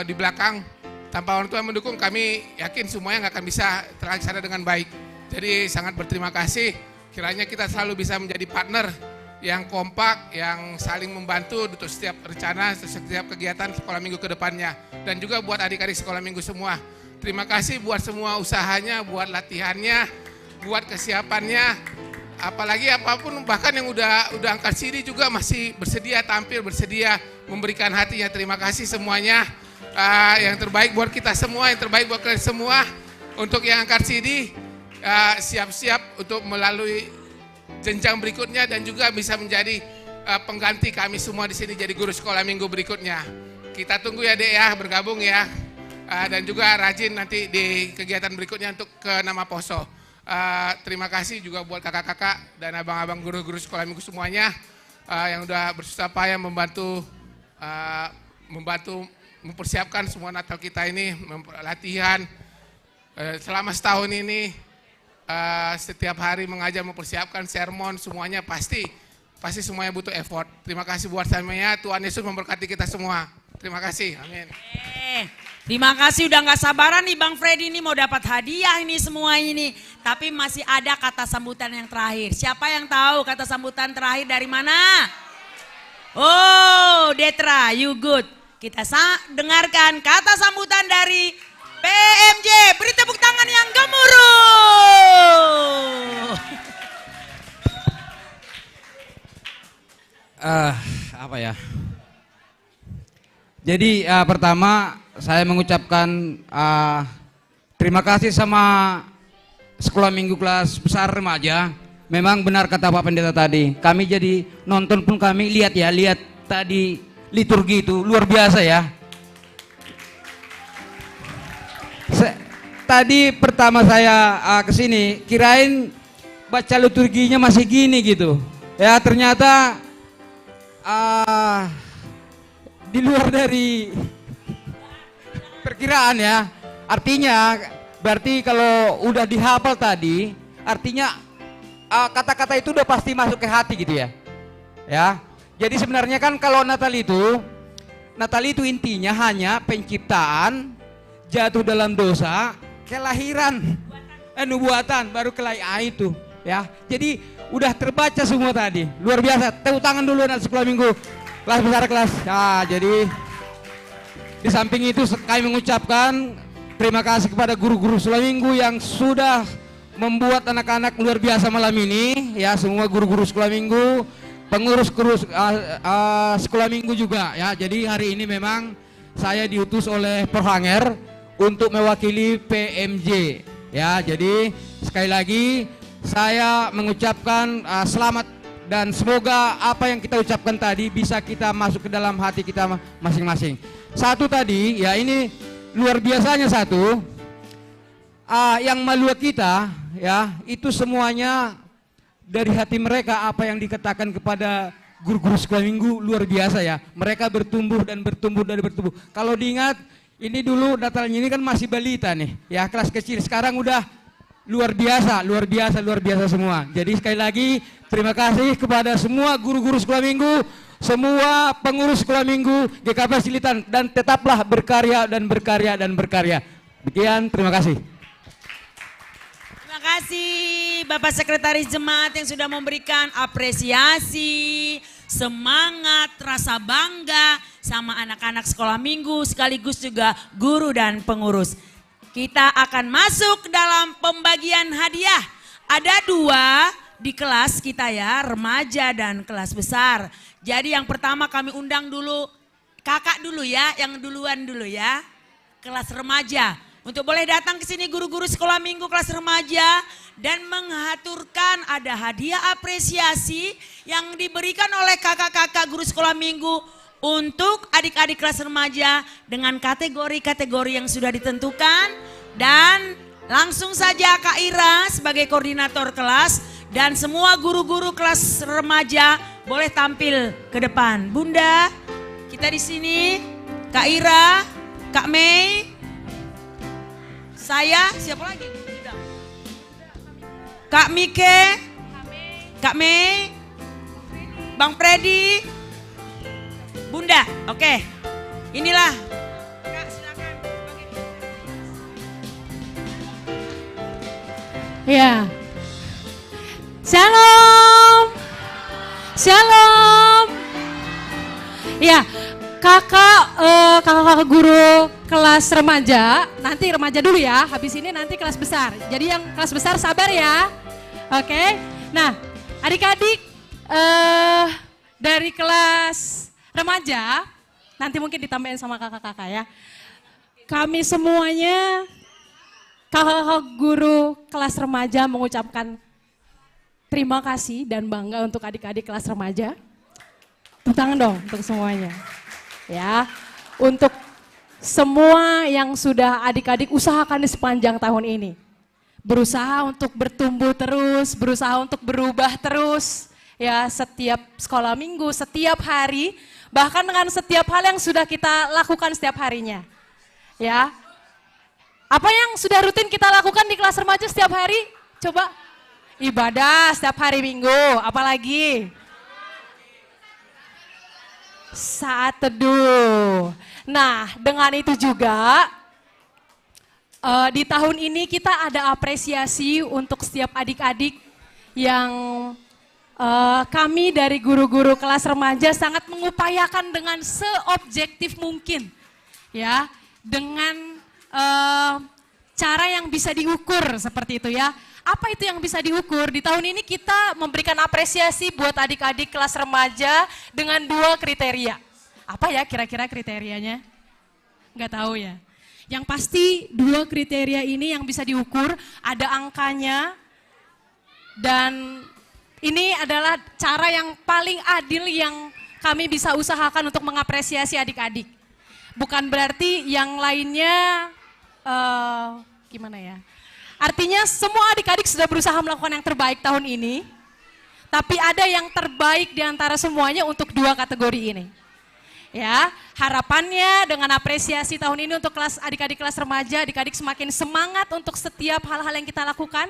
di belakang, tanpa orang tua yang mendukung, kami yakin semuanya nggak akan bisa terlaksana dengan baik. Jadi sangat berterima kasih. Kiranya kita selalu bisa menjadi partner yang kompak, yang saling membantu untuk setiap rencana, setiap kegiatan sekolah minggu ke depannya. Dan juga buat adik-adik sekolah minggu semua. Terima kasih buat semua usahanya, buat latihannya, buat kesiapannya. Apalagi apapun, bahkan yang udah angkat CD juga masih bersedia tampil, bersedia memberikan hatinya. Terima kasih semuanya. Yang terbaik buat kita semua, yang terbaik buat kalian semua. Untuk yang angkat CD, siap-siap untuk melalui jenjang berikutnya dan juga bisa menjadi pengganti kami semua di sini jadi guru sekolah minggu berikutnya. Kita tunggu ya Dek ya, bergabung ya. Dan juga rajin nanti di kegiatan berikutnya untuk ke Nama Poso. Terima kasih juga buat kakak-kakak dan abang-abang guru-guru sekolah minggu semuanya yang udah bersusah payah membantu mempersiapkan semua Natal kita ini, latihan selama setahun ini, setiap hari mengajar, mempersiapkan sermon, semuanya pasti semuanya butuh effort. Terima kasih buat semuanya, Tuhan Yesus memberkati kita semua. Terima kasih, amin. Terima kasih, udah gak sabaran nih Bang Freddy ini mau dapat hadiah ini semua ini. Tapi masih ada kata sambutan yang terakhir. Siapa yang tahu kata sambutan terakhir dari mana? Oh, Detra, you good. Kita dengarkan kata sambutan dari PMJ. Beri tepuk tangan yang gemuruh. Apa ya? Jadi pertama saya mengucapkan terima kasih sama sekolah minggu kelas besar remaja. Memang benar kata Pak Pendeta tadi. Kami jadi nonton pun kami lihat tadi liturgi itu luar biasa ya. Tadi pertama saya kesini kirain baca liturginya masih gini gitu. Ya ternyata di luar dari perkiraan ya. Artinya berarti kalau udah dihafal tadi, artinya kata-kata itu udah pasti masuk ke hati gitu ya. Ya. Jadi sebenarnya kan kalau Natal itu intinya hanya penciptaan, jatuh dalam dosa, kelahiran, nubuatan, baru itu ya. Jadi udah terbaca semua tadi, luar biasa. Tepuk tangan dulu anak sekolah minggu kelas besar kelas. Nah, jadi di samping itu kami mengucapkan terima kasih kepada guru-guru sekolah minggu yang sudah membuat anak-anak luar biasa malam ini ya, semua guru-guru sekolah minggu, pengurus sekolah minggu juga ya. Jadi hari ini memang saya diutus oleh Perhanger untuk mewakili PMJ ya. Jadi sekali lagi saya mengucapkan selamat dan semoga apa yang kita ucapkan tadi bisa kita masuk ke dalam hati kita masing-masing. Satu tadi ya, ini luar biasanya satu yang meluat kita ya, itu semuanya dari hati mereka. Apa yang dikatakan kepada guru-guru sekolah minggu luar biasa ya. Mereka bertumbuh dan bertumbuh dan bertumbuh. Kalau diingat ini dulu Natalnya ini kan masih balita nih ya, kelas kecil. Sekarang udah luar biasa semua. Jadi sekali lagi terima kasih kepada semua guru-guru sekolah minggu, semua pengurus sekolah minggu GKP Silitan, dan tetaplah berkarya dan berkarya dan berkarya. Demikian, terima kasih. Terima kasih Bapak Sekretaris Jemaat yang sudah memberikan apresiasi, semangat, rasa bangga sama anak-anak sekolah minggu sekaligus juga guru dan pengurus. Kita akan masuk dalam pembagian hadiah. Ada 2 di kelas kita ya, remaja dan kelas besar. Jadi yang pertama kami undang dulu kakak dulu ya, yang duluan dulu ya, kelas remaja. Untuk boleh datang ke sini guru-guru sekolah minggu kelas remaja dan mengaturkan ada hadiah apresiasi yang diberikan oleh kakak-kakak guru sekolah minggu untuk adik-adik kelas remaja dengan kategori-kategori yang sudah ditentukan. Dan langsung saja Kak Ira sebagai koordinator kelas dan semua guru-guru kelas remaja boleh tampil ke depan. Bunda, kita di sini, Kak Ira, Kak Mei, saya, siapa lagi? Kak Mike, Kak Mei, Bang Freddy, Bunda, oke. Inilah. Kak, silakan. Ya. Shalom. Shalom. Ya, kakak guru kelas remaja, nanti remaja dulu ya, habis ini nanti kelas besar. Jadi yang kelas besar sabar ya. Oke. Nah, adik-adik dari kelas remaja, nanti mungkin ditambahin sama kakak-kakak ya. Kami semuanya, kakak guru kelas remaja mengucapkan terima kasih dan bangga untuk adik-adik kelas remaja. Tepuk tangan dong untuk semuanya. Ya, untuk semua yang sudah adik-adik usahakan di sepanjang tahun ini. Berusaha untuk bertumbuh terus, berusaha untuk berubah terus. Ya, setiap sekolah minggu, setiap hari, bahkan dengan setiap hal yang sudah kita lakukan setiap harinya. Ya. Apa yang sudah rutin kita lakukan di kelas remaja setiap hari? Coba. Ibadah setiap hari Minggu, apalagi? Saat teduh. Nah, dengan itu juga di tahun ini kita ada apresiasi untuk setiap adik-adik yang kami dari guru-guru kelas remaja sangat mengupayakan dengan seobjektif mungkin, ya, dengan cara yang bisa diukur seperti itu ya. Apa itu yang bisa diukur? Di tahun ini kita memberikan apresiasi buat adik-adik kelas remaja dengan 2 kriteria. Apa ya kira-kira kriterianya? Nggak tahu ya. Yang pasti 2 kriteria ini yang bisa diukur, ada angkanya, dan ini adalah cara yang paling adil yang kami bisa usahakan untuk mengapresiasi adik-adik. Bukan berarti yang lainnya, gimana ya? Artinya semua adik-adik sudah berusaha melakukan yang terbaik tahun ini, tapi ada yang terbaik di antara semuanya untuk 2 kategori ini. Ya, harapannya dengan apresiasi tahun ini untuk kelas adik-adik kelas remaja, adik-adik semakin semangat untuk setiap hal-hal yang kita lakukan,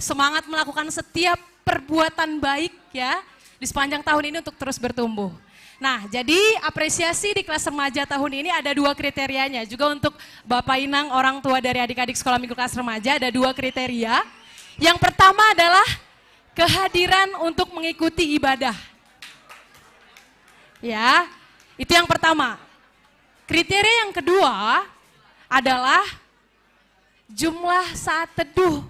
semangat melakukan setiap perbuatan baik ya di sepanjang tahun ini untuk terus bertumbuh. Nah, jadi apresiasi di kelas remaja tahun ini ada 2 kriterianya. Juga untuk Bapak Inang, orang tua dari adik-adik sekolah minggu kelas remaja, ada 2 kriteria. Yang pertama adalah kehadiran untuk mengikuti ibadah. Ya, itu yang pertama. Kriteria yang kedua adalah jumlah saat teduh.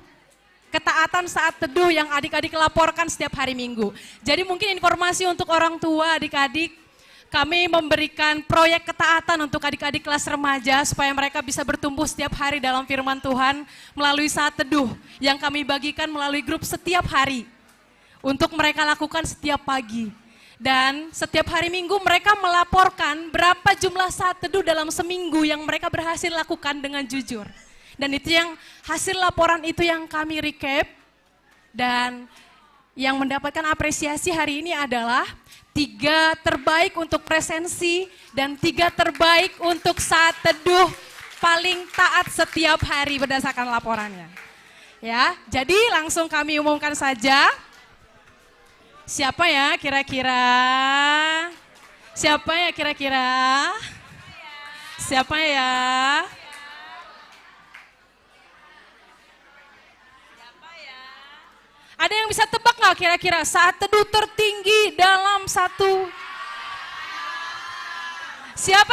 Ketaatan saat teduh yang adik-adik laporkan setiap hari Minggu. Jadi mungkin informasi untuk orang tua, adik-adik, kami memberikan proyek ketaatan untuk adik-adik kelas remaja supaya mereka bisa bertumbuh setiap hari dalam firman Tuhan melalui saat teduh yang kami bagikan melalui grup setiap hari untuk mereka lakukan setiap pagi. Dan setiap hari Minggu mereka melaporkan berapa jumlah saat teduh dalam seminggu yang mereka berhasil lakukan dengan jujur. Dan itu yang hasil laporan itu yang kami recap, dan yang mendapatkan apresiasi hari ini adalah 3 terbaik untuk presensi dan 3 terbaik untuk saat teduh paling taat setiap hari berdasarkan laporannya. Ya, jadi langsung kami umumkan saja. Siapa ya kira-kira? Siapa ya kira-kira? Siapa ya? Ada yang bisa tebak nggak kira-kira saat teduh tertinggi dalam satu? Siapa?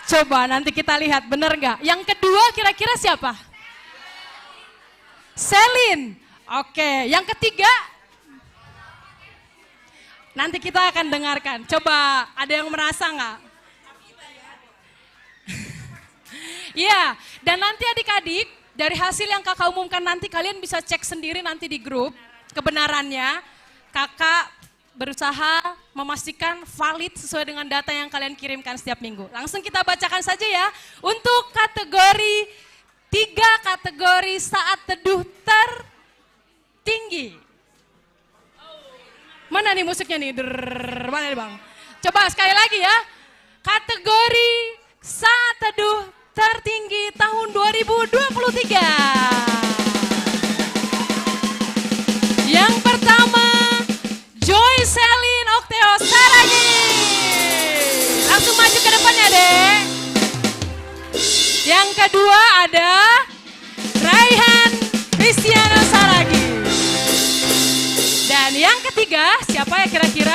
Coba nanti kita lihat bener nggak. Yang kedua kira-kira siapa? Selin. Oke, yang ketiga? Nanti kita akan dengarkan. Coba ada yang merasa nggak? Iya, dan nanti adik-adik, dari hasil yang kakak umumkan nanti kalian bisa cek sendiri nanti di grup kebenarannya. Kakak berusaha memastikan valid sesuai dengan data yang kalian kirimkan setiap minggu. Langsung kita bacakan saja ya. Untuk kategori 3 kategori saat teduh tertinggi. Mana nih musiknya nih? Mana nih Bang? Coba sekali lagi ya. Kategori saat teduh tertinggi tahun 2023. Yang pertama, Joy Selin Okteo Saragi. Langsung maju ke depannya, Dek. Yang kedua ada Raihan Cristiano Saragi. Dan yang ketiga, siapa ya kira-kira?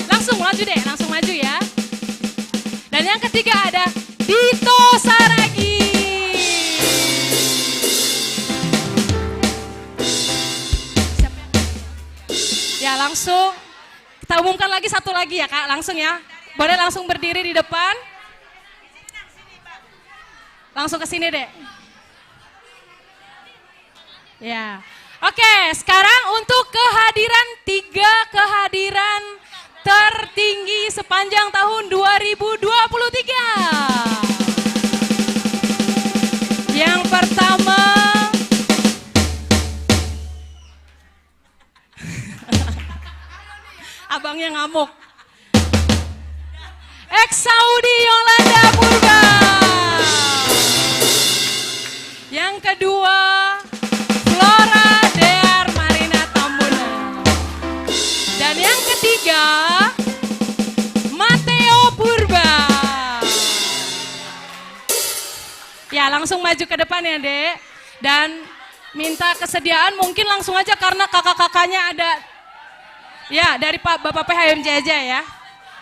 Langsung maju deh, langsung maju ya. Dan yang ketiga ada Dito Saragi. Ya langsung, kita umumkan lagi satu lagi ya Kak, langsung ya. Boleh langsung berdiri di depan. Langsung ke sini deh. Ya. Oke, sekarang untuk kehadiran 3 kehadiran tertinggi sepanjang tahun 2023. Yang pertama, abangnya ngamuk. Ex-Saudi Yolanda Purba. Yang kedua, Flora Dear Marina Tambuna. Dan yang ketiga, Mateo Purba. Ya langsung maju ke depan ya Dek. Dan minta kesediaan mungkin langsung aja karena kakak-kakaknya ada. Ya dari Bapak PHMJ aja ya.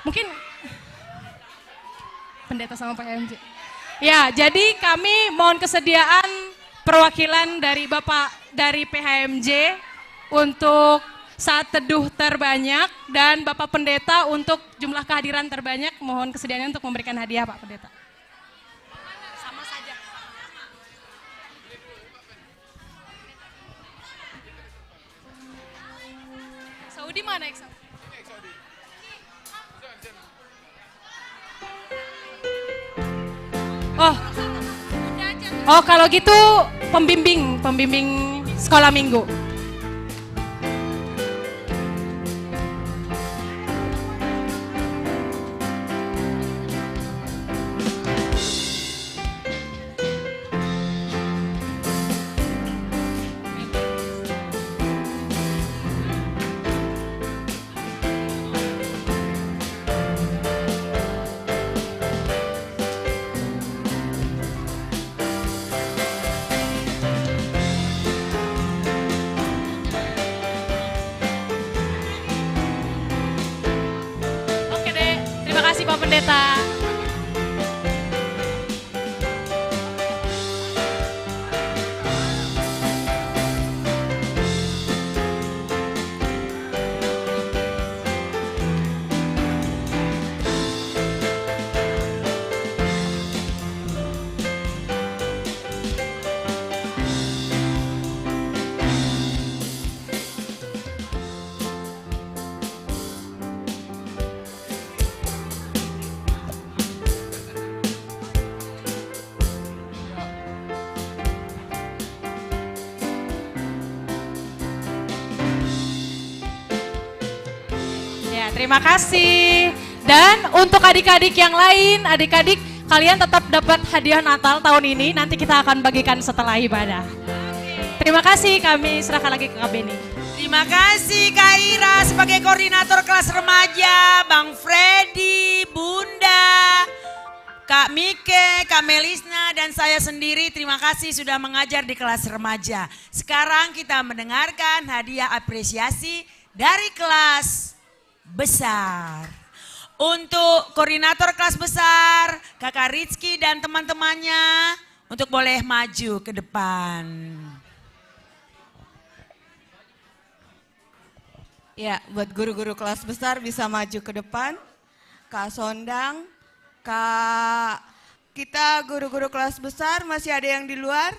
Mungkin pendeta sama PHMJ. Ya jadi kami mohon kesediaan perwakilan dari Bapak dari PHMJ untuk saat teduh terbanyak dan Bapak Pendeta untuk jumlah kehadiran terbanyak, mohon kesediaannya untuk memberikan hadiah Pak Pendeta. Sama saja. Saudi mana Saudi? Oh kalau gitu pembimbing sekolah minggu. Pak Pendeta. Terima kasih. Dan untuk adik-adik yang lain, adik-adik kalian tetap dapat hadiah Natal tahun ini. Nanti kita akan bagikan setelah ibadah. Terima kasih, kami serahkan lagi ke Kak Beni. Terima kasih Kak Ira sebagai koordinator kelas remaja, Bang Freddy, Bunda, Kak Mike, Kak Melisna, dan saya sendiri terima kasih sudah mengajar di kelas remaja. Sekarang kita mendengarkan hadiah apresiasi dari kelas besar. Untuk koordinator kelas besar, Kakak Rizky dan teman-temannya, untuk boleh maju ke depan. Ya, buat guru-guru kelas besar bisa maju ke depan. Kak Sondang, Kak, kita guru-guru kelas besar masih ada yang di luar?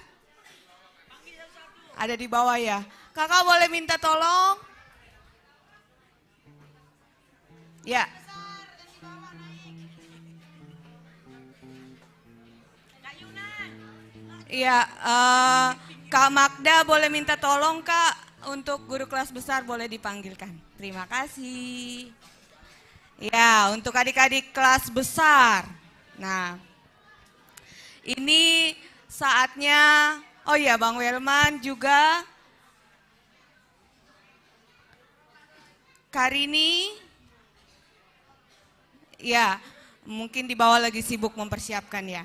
Ada di bawah ya. Kakak boleh minta tolong? Ya. Iya, Kak Magda boleh minta tolong Kak untuk guru kelas besar boleh dipanggilkan. Terima kasih. Ya, untuk adik-adik kelas besar. Nah, ini saatnya, oh ya Bang Welman juga, Karini, ya mungkin di bawah lagi sibuk mempersiapkan ya.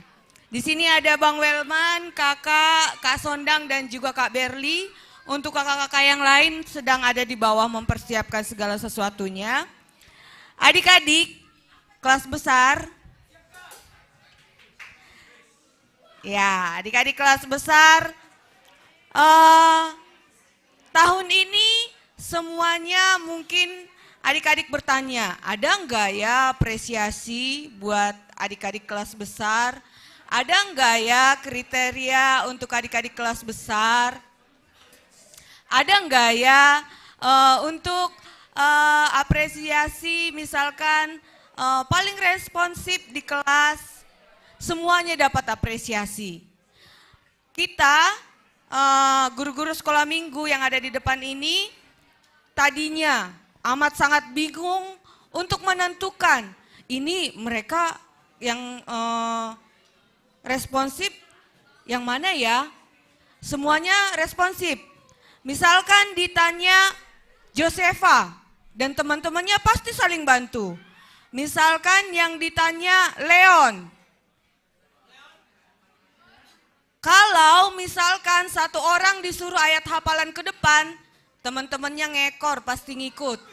Di sini ada Bang Welman, Kakak, Kak Sondang dan juga Kak Berli. Untuk kakak-kakak yang lain sedang ada di bawah mempersiapkan segala sesuatunya. Adik-adik kelas besar. Ya, adik-adik kelas besar. Tahun ini semuanya mungkin adik-adik bertanya, ada enggak ya apresiasi buat adik-adik kelas besar? Ada enggak ya kriteria untuk adik-adik kelas besar? Ada enggak ya untuk apresiasi misalkan paling responsif di kelas, semuanya dapat apresiasi. Kita guru-guru sekolah minggu yang ada di depan ini tadinya amat sangat bingung untuk menentukan ini mereka yang responsif yang mana ya? Semuanya responsif. Misalkan ditanya Josefa dan teman-temannya pasti saling bantu. Misalkan yang ditanya Leon. Kalau misalkan satu orang disuruh ayat hafalan ke depan, teman-temannya ngekor pasti ngikut.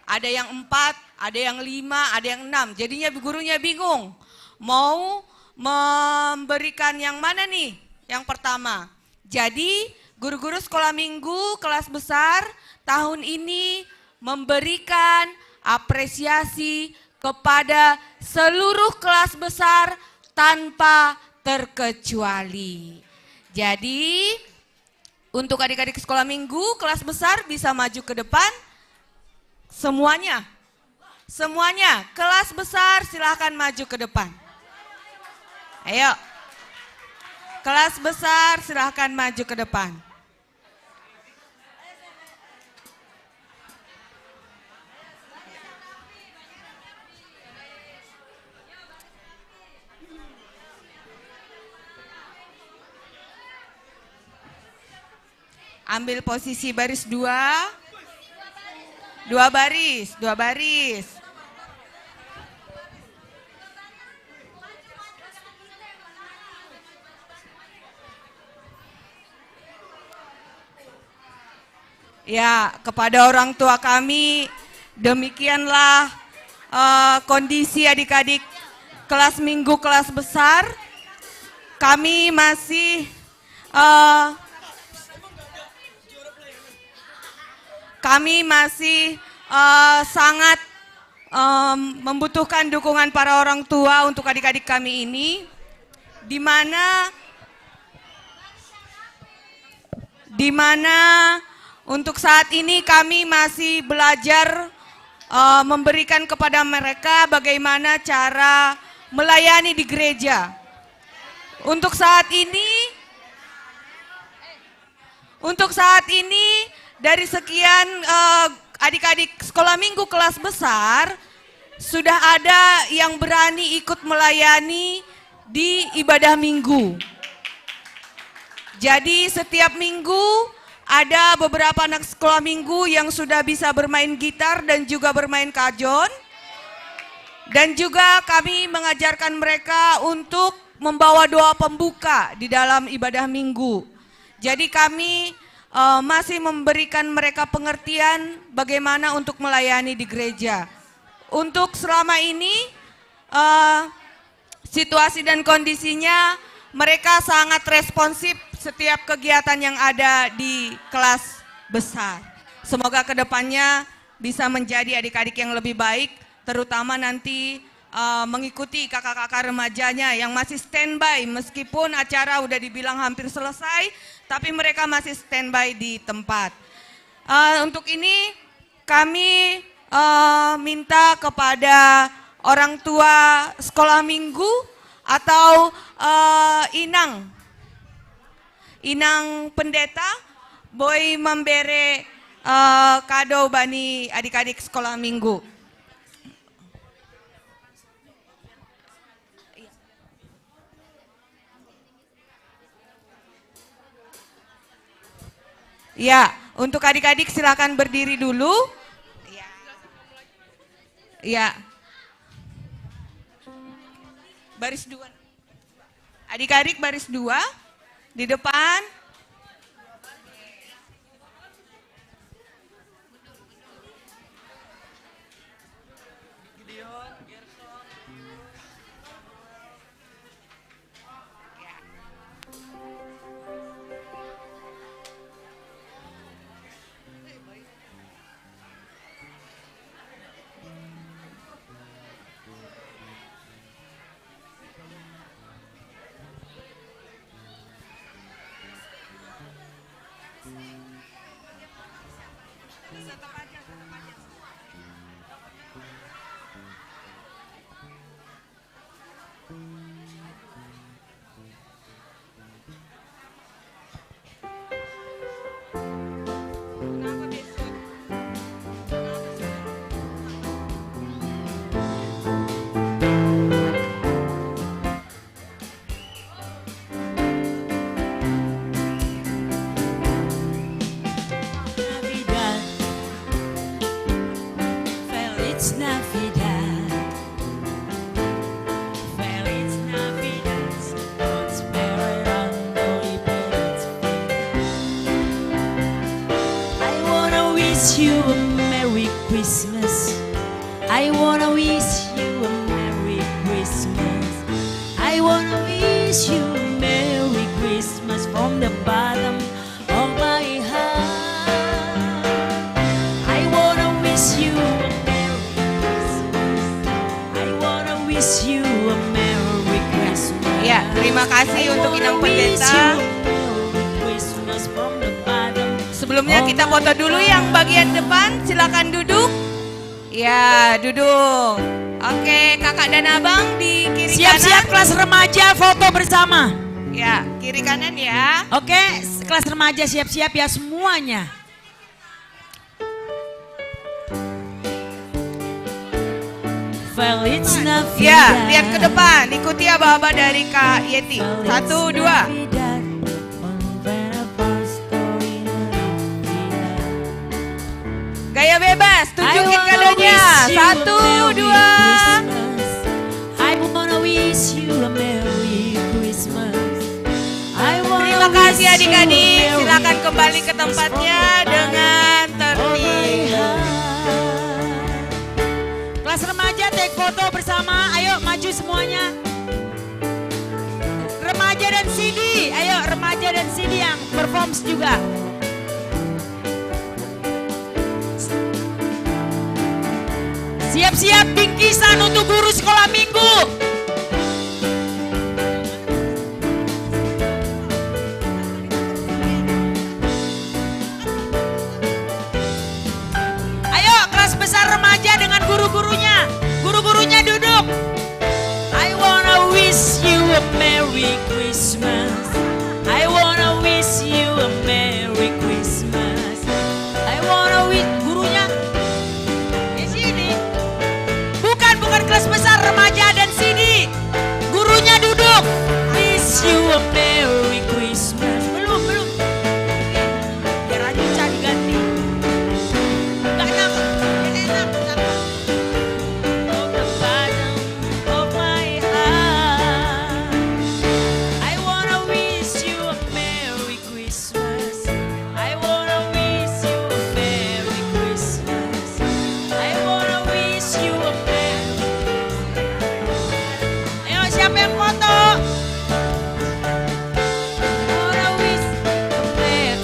Ada yang 4, ada yang 5, ada yang 6. Jadinya gurunya bingung. Mau memberikan yang mana nih? Yang pertama. Jadi guru-guru sekolah minggu kelas besar tahun ini memberikan apresiasi kepada seluruh kelas besar tanpa terkecuali. Jadi untuk adik-adik sekolah minggu kelas besar bisa maju ke depan. Semuanya kelas besar silahkan maju ke depan. Ayo, kelas besar silahkan maju ke depan. Ambil posisi baris 2. 2 baris. Ya, kepada orang tua kami, demikianlah kondisi adik-adik kelas minggu kelas besar. Kami masih sangat membutuhkan dukungan para orang tua untuk adik-adik kami ini, di mana untuk saat ini kami masih belajar memberikan kepada mereka bagaimana cara melayani di gereja. Untuk saat ini dari sekian adik-adik sekolah minggu kelas besar, sudah ada yang berani ikut melayani di ibadah minggu. Jadi setiap minggu ada beberapa anak sekolah minggu yang sudah bisa bermain gitar dan juga bermain kajon. Dan juga kami mengajarkan mereka untuk membawa doa pembuka di dalam ibadah minggu. Jadi kami masih memberikan mereka pengertian bagaimana untuk melayani di gereja. Untuk selama ini situasi dan kondisinya mereka sangat responsif setiap kegiatan yang ada di kelas besar. Semoga kedepannya bisa menjadi adik-adik yang lebih baik, terutama nanti mengikuti kakak-kakak remajanya yang masih standby meskipun acara udah dibilang hampir selesai, tapi mereka masih standby di tempat. Untuk ini kami minta kepada orang tua sekolah minggu atau inang pendeta boleh memberi kado bani adik-adik sekolah minggu. Ya, untuk adik-adik silakan berdiri dulu. Ya. Baris 2. Adik-adik baris 2 di depan. You a Merry Christmas. I wanna wish you a Merry Christmas. I wanna wish you a Merry Christmas from the bottom of my heart. I wanna wish you a Merry Christmas. I wanna wish you a Merry Christmas. Ya, terima kasih untuk Inang Pendeta. Sebelumnya kita foto dulu yang bagian depan, silakan duduk. Ya, duduk. Oke, kakak dan abang di kiri kanan. Siap-siap kelas remaja foto bersama. Ya, kiri kanan ya. Oke, kelas remaja siap-siap ya semuanya. Feliz Navidad. Ya, lihat ke depan, ikuti aba-aba dari Kak Yeti. 1, 2. Gaya bebas, tunjukin kadonya. 1, 2. I wanna wish you a Merry Christmas. Terima kasih adik-adik. Silakan kembali ke tempatnya dengan tertib. Kelas remaja take foto bersama. Ayo maju semuanya. Remaja dan CD. Ayo remaja dan CD yang performs juga. Siap-siap bingkisan untuk guru sekolah minggu. Ayo kelas besar remaja dengan guru-gurunya. Guru-gurunya duduk. I wanna wish you a Merry Christmas. I wanna wish you a Merry Christmas. I wanna wish gurunya. Bukan kelas besar remaja dan CD. Gurunya duduk. Wish you a Merry Christmas. Belum. Biar aja cari ganti. Gak enak. Of the bottom of my heart. I wanna wish you a Merry Christmas. I wanna wish you a Merry Christmas. I wanna wish you a siapa yang foto?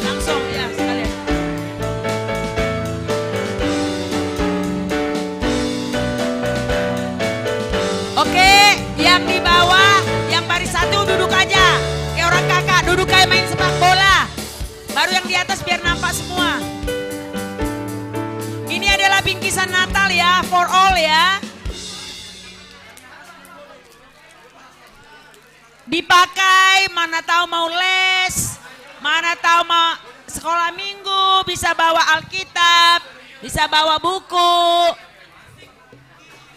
Langsung ya sekalian. Oke, yang di bawah, yang baris 1 duduk aja. Kayak orang kakak, duduk kayak main sepak bola. Baru yang di atas biar nampak semua. Ini adalah bingkisan Natal ya, for all ya. Dipakai, mana tahu mau les, mana tahu mau sekolah minggu, bisa bawa Alkitab, bisa bawa buku.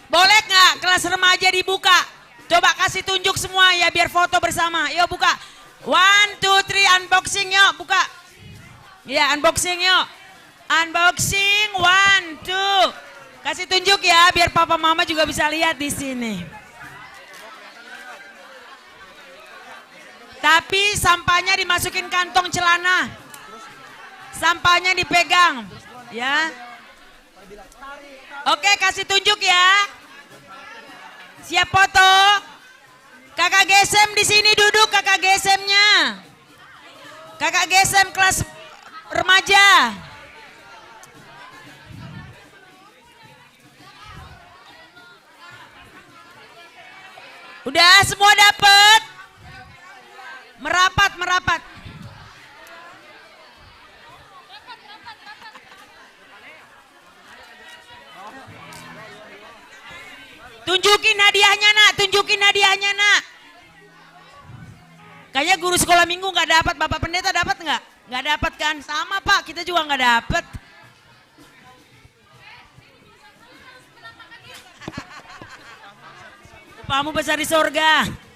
Boleh nggak kelas remaja dibuka? Coba kasih tunjuk semua ya biar foto bersama. Yuk buka. 1, 2, 3 unboxing yuk buka. Ya unboxing yuk. Unboxing 1, 2. Kasih tunjuk ya biar papa mama juga bisa lihat di sini. Tapi sampahnya dimasukin kantong celana. Sampahnya dipegang. Ya. Oke, kasih tunjuk ya. Siap foto. Kakak GSM di sini duduk, kakak GSM-nya. Kakak GSM kelas remaja. Udah semua dapat? Merapat, merapat. Tunjukin hadiahnya nak, tunjukin hadiahnya nak. Kayaknya guru sekolah minggu nggak dapat, Bapak Pendeta dapat nggak? Nggak dapat kan? Sama Pak, kita juga nggak dapat. Upamu besar di sorga.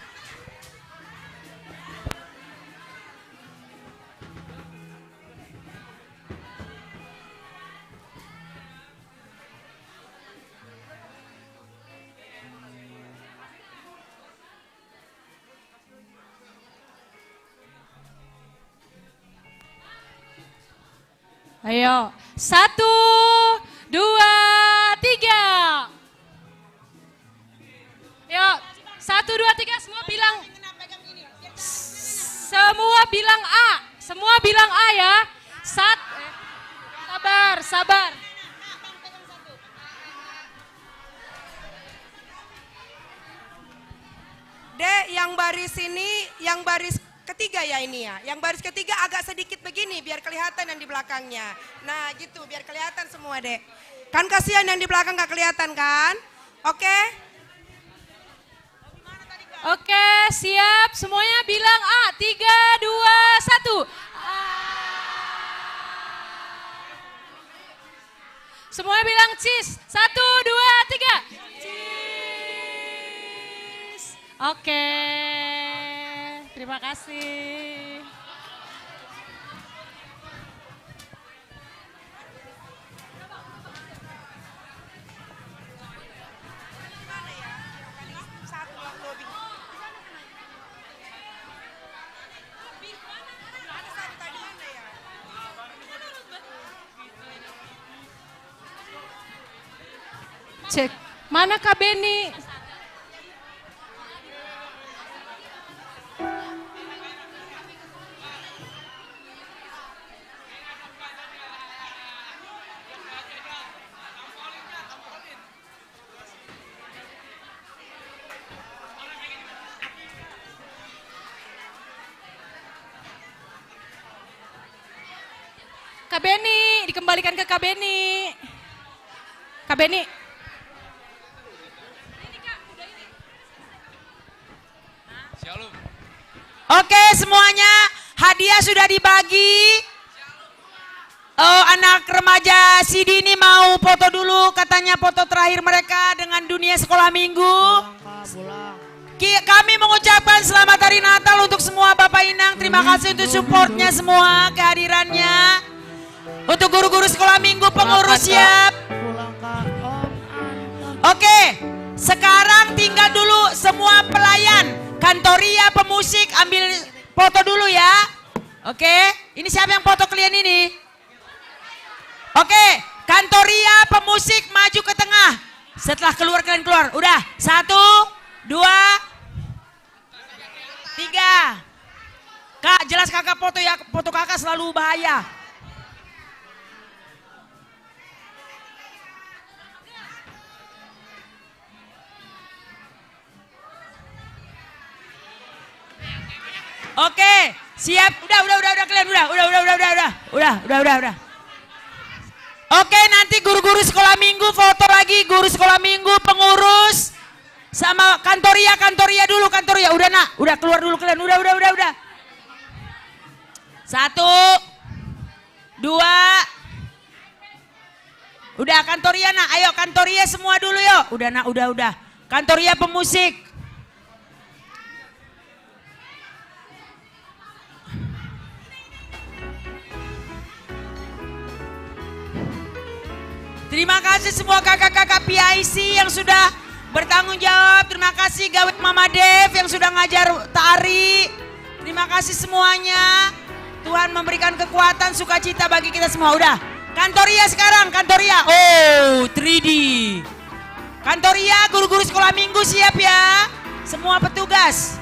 Ayo, 1, 2, 3. Yuk, 1, 2, 3 semua bilang. Semua bilang A. Semua bilang A ya. Sabar, sabar. Dek, yang baris ini, yang baris ketiga ya ini ya. Yang baris ketiga agak sedikit begini biar kelihatan yang di belakangnya. Nah gitu biar kelihatan semua dek. Kan kasihan yang di belakang gak kelihatan kan? Oke? Oke, siap. Semuanya bilang A. 3, 2, 1. Semuanya bilang cheese. 1, 2, 3. Cheese. Oke. Terima kasih. Cek, mana Kak Beni? Kak Beni, dikembalikan ke Kak Beni. Kak Beni. Oke semuanya, hadiah sudah dibagi. Oh, anak remaja Sidi ini mau foto dulu, katanya foto terakhir mereka dengan dunia sekolah minggu. Kami mengucapkan selamat hari Natal untuk semua Bapak Inang. Terima kasih untuk supportnya semua, kehadirannya. Untuk guru-guru sekolah minggu, pengurus siap. Oke, sekarang tinggal dulu semua pelayan. Kantoria, pemusik, ambil foto dulu ya. Oke, ini siapa yang foto kalian ini? Oke, Kantoria, pemusik maju ke tengah. Setelah keluar kalian keluar. Udah, 1, 2, 3. Kak, jelas kakak foto ya. Foto kakak selalu bahaya. Oke, siap. Udah kalian udah. Oke, nanti guru-guru sekolah minggu foto lagi, guru sekolah minggu, pengurus, sama kantoria dulu, kantoria. Udah nak, udah keluar dulu kalian, udah. 1, 2, udah kantoria nak, ayo kantoria semua dulu yuk. Udah nak, udah. Kantoria pemusik. Terima kasih semua kakak-kakak PIC yang sudah bertanggung jawab. Terima kasih Gawit Mama Dev yang sudah ngajar tari. Terima kasih semuanya. Tuhan memberikan kekuatan, sukacita bagi kita semua. Udah, kantoria sekarang, kantoria. Oh, 3D. Kantoria, guru-guru sekolah minggu siap ya. Semua petugas.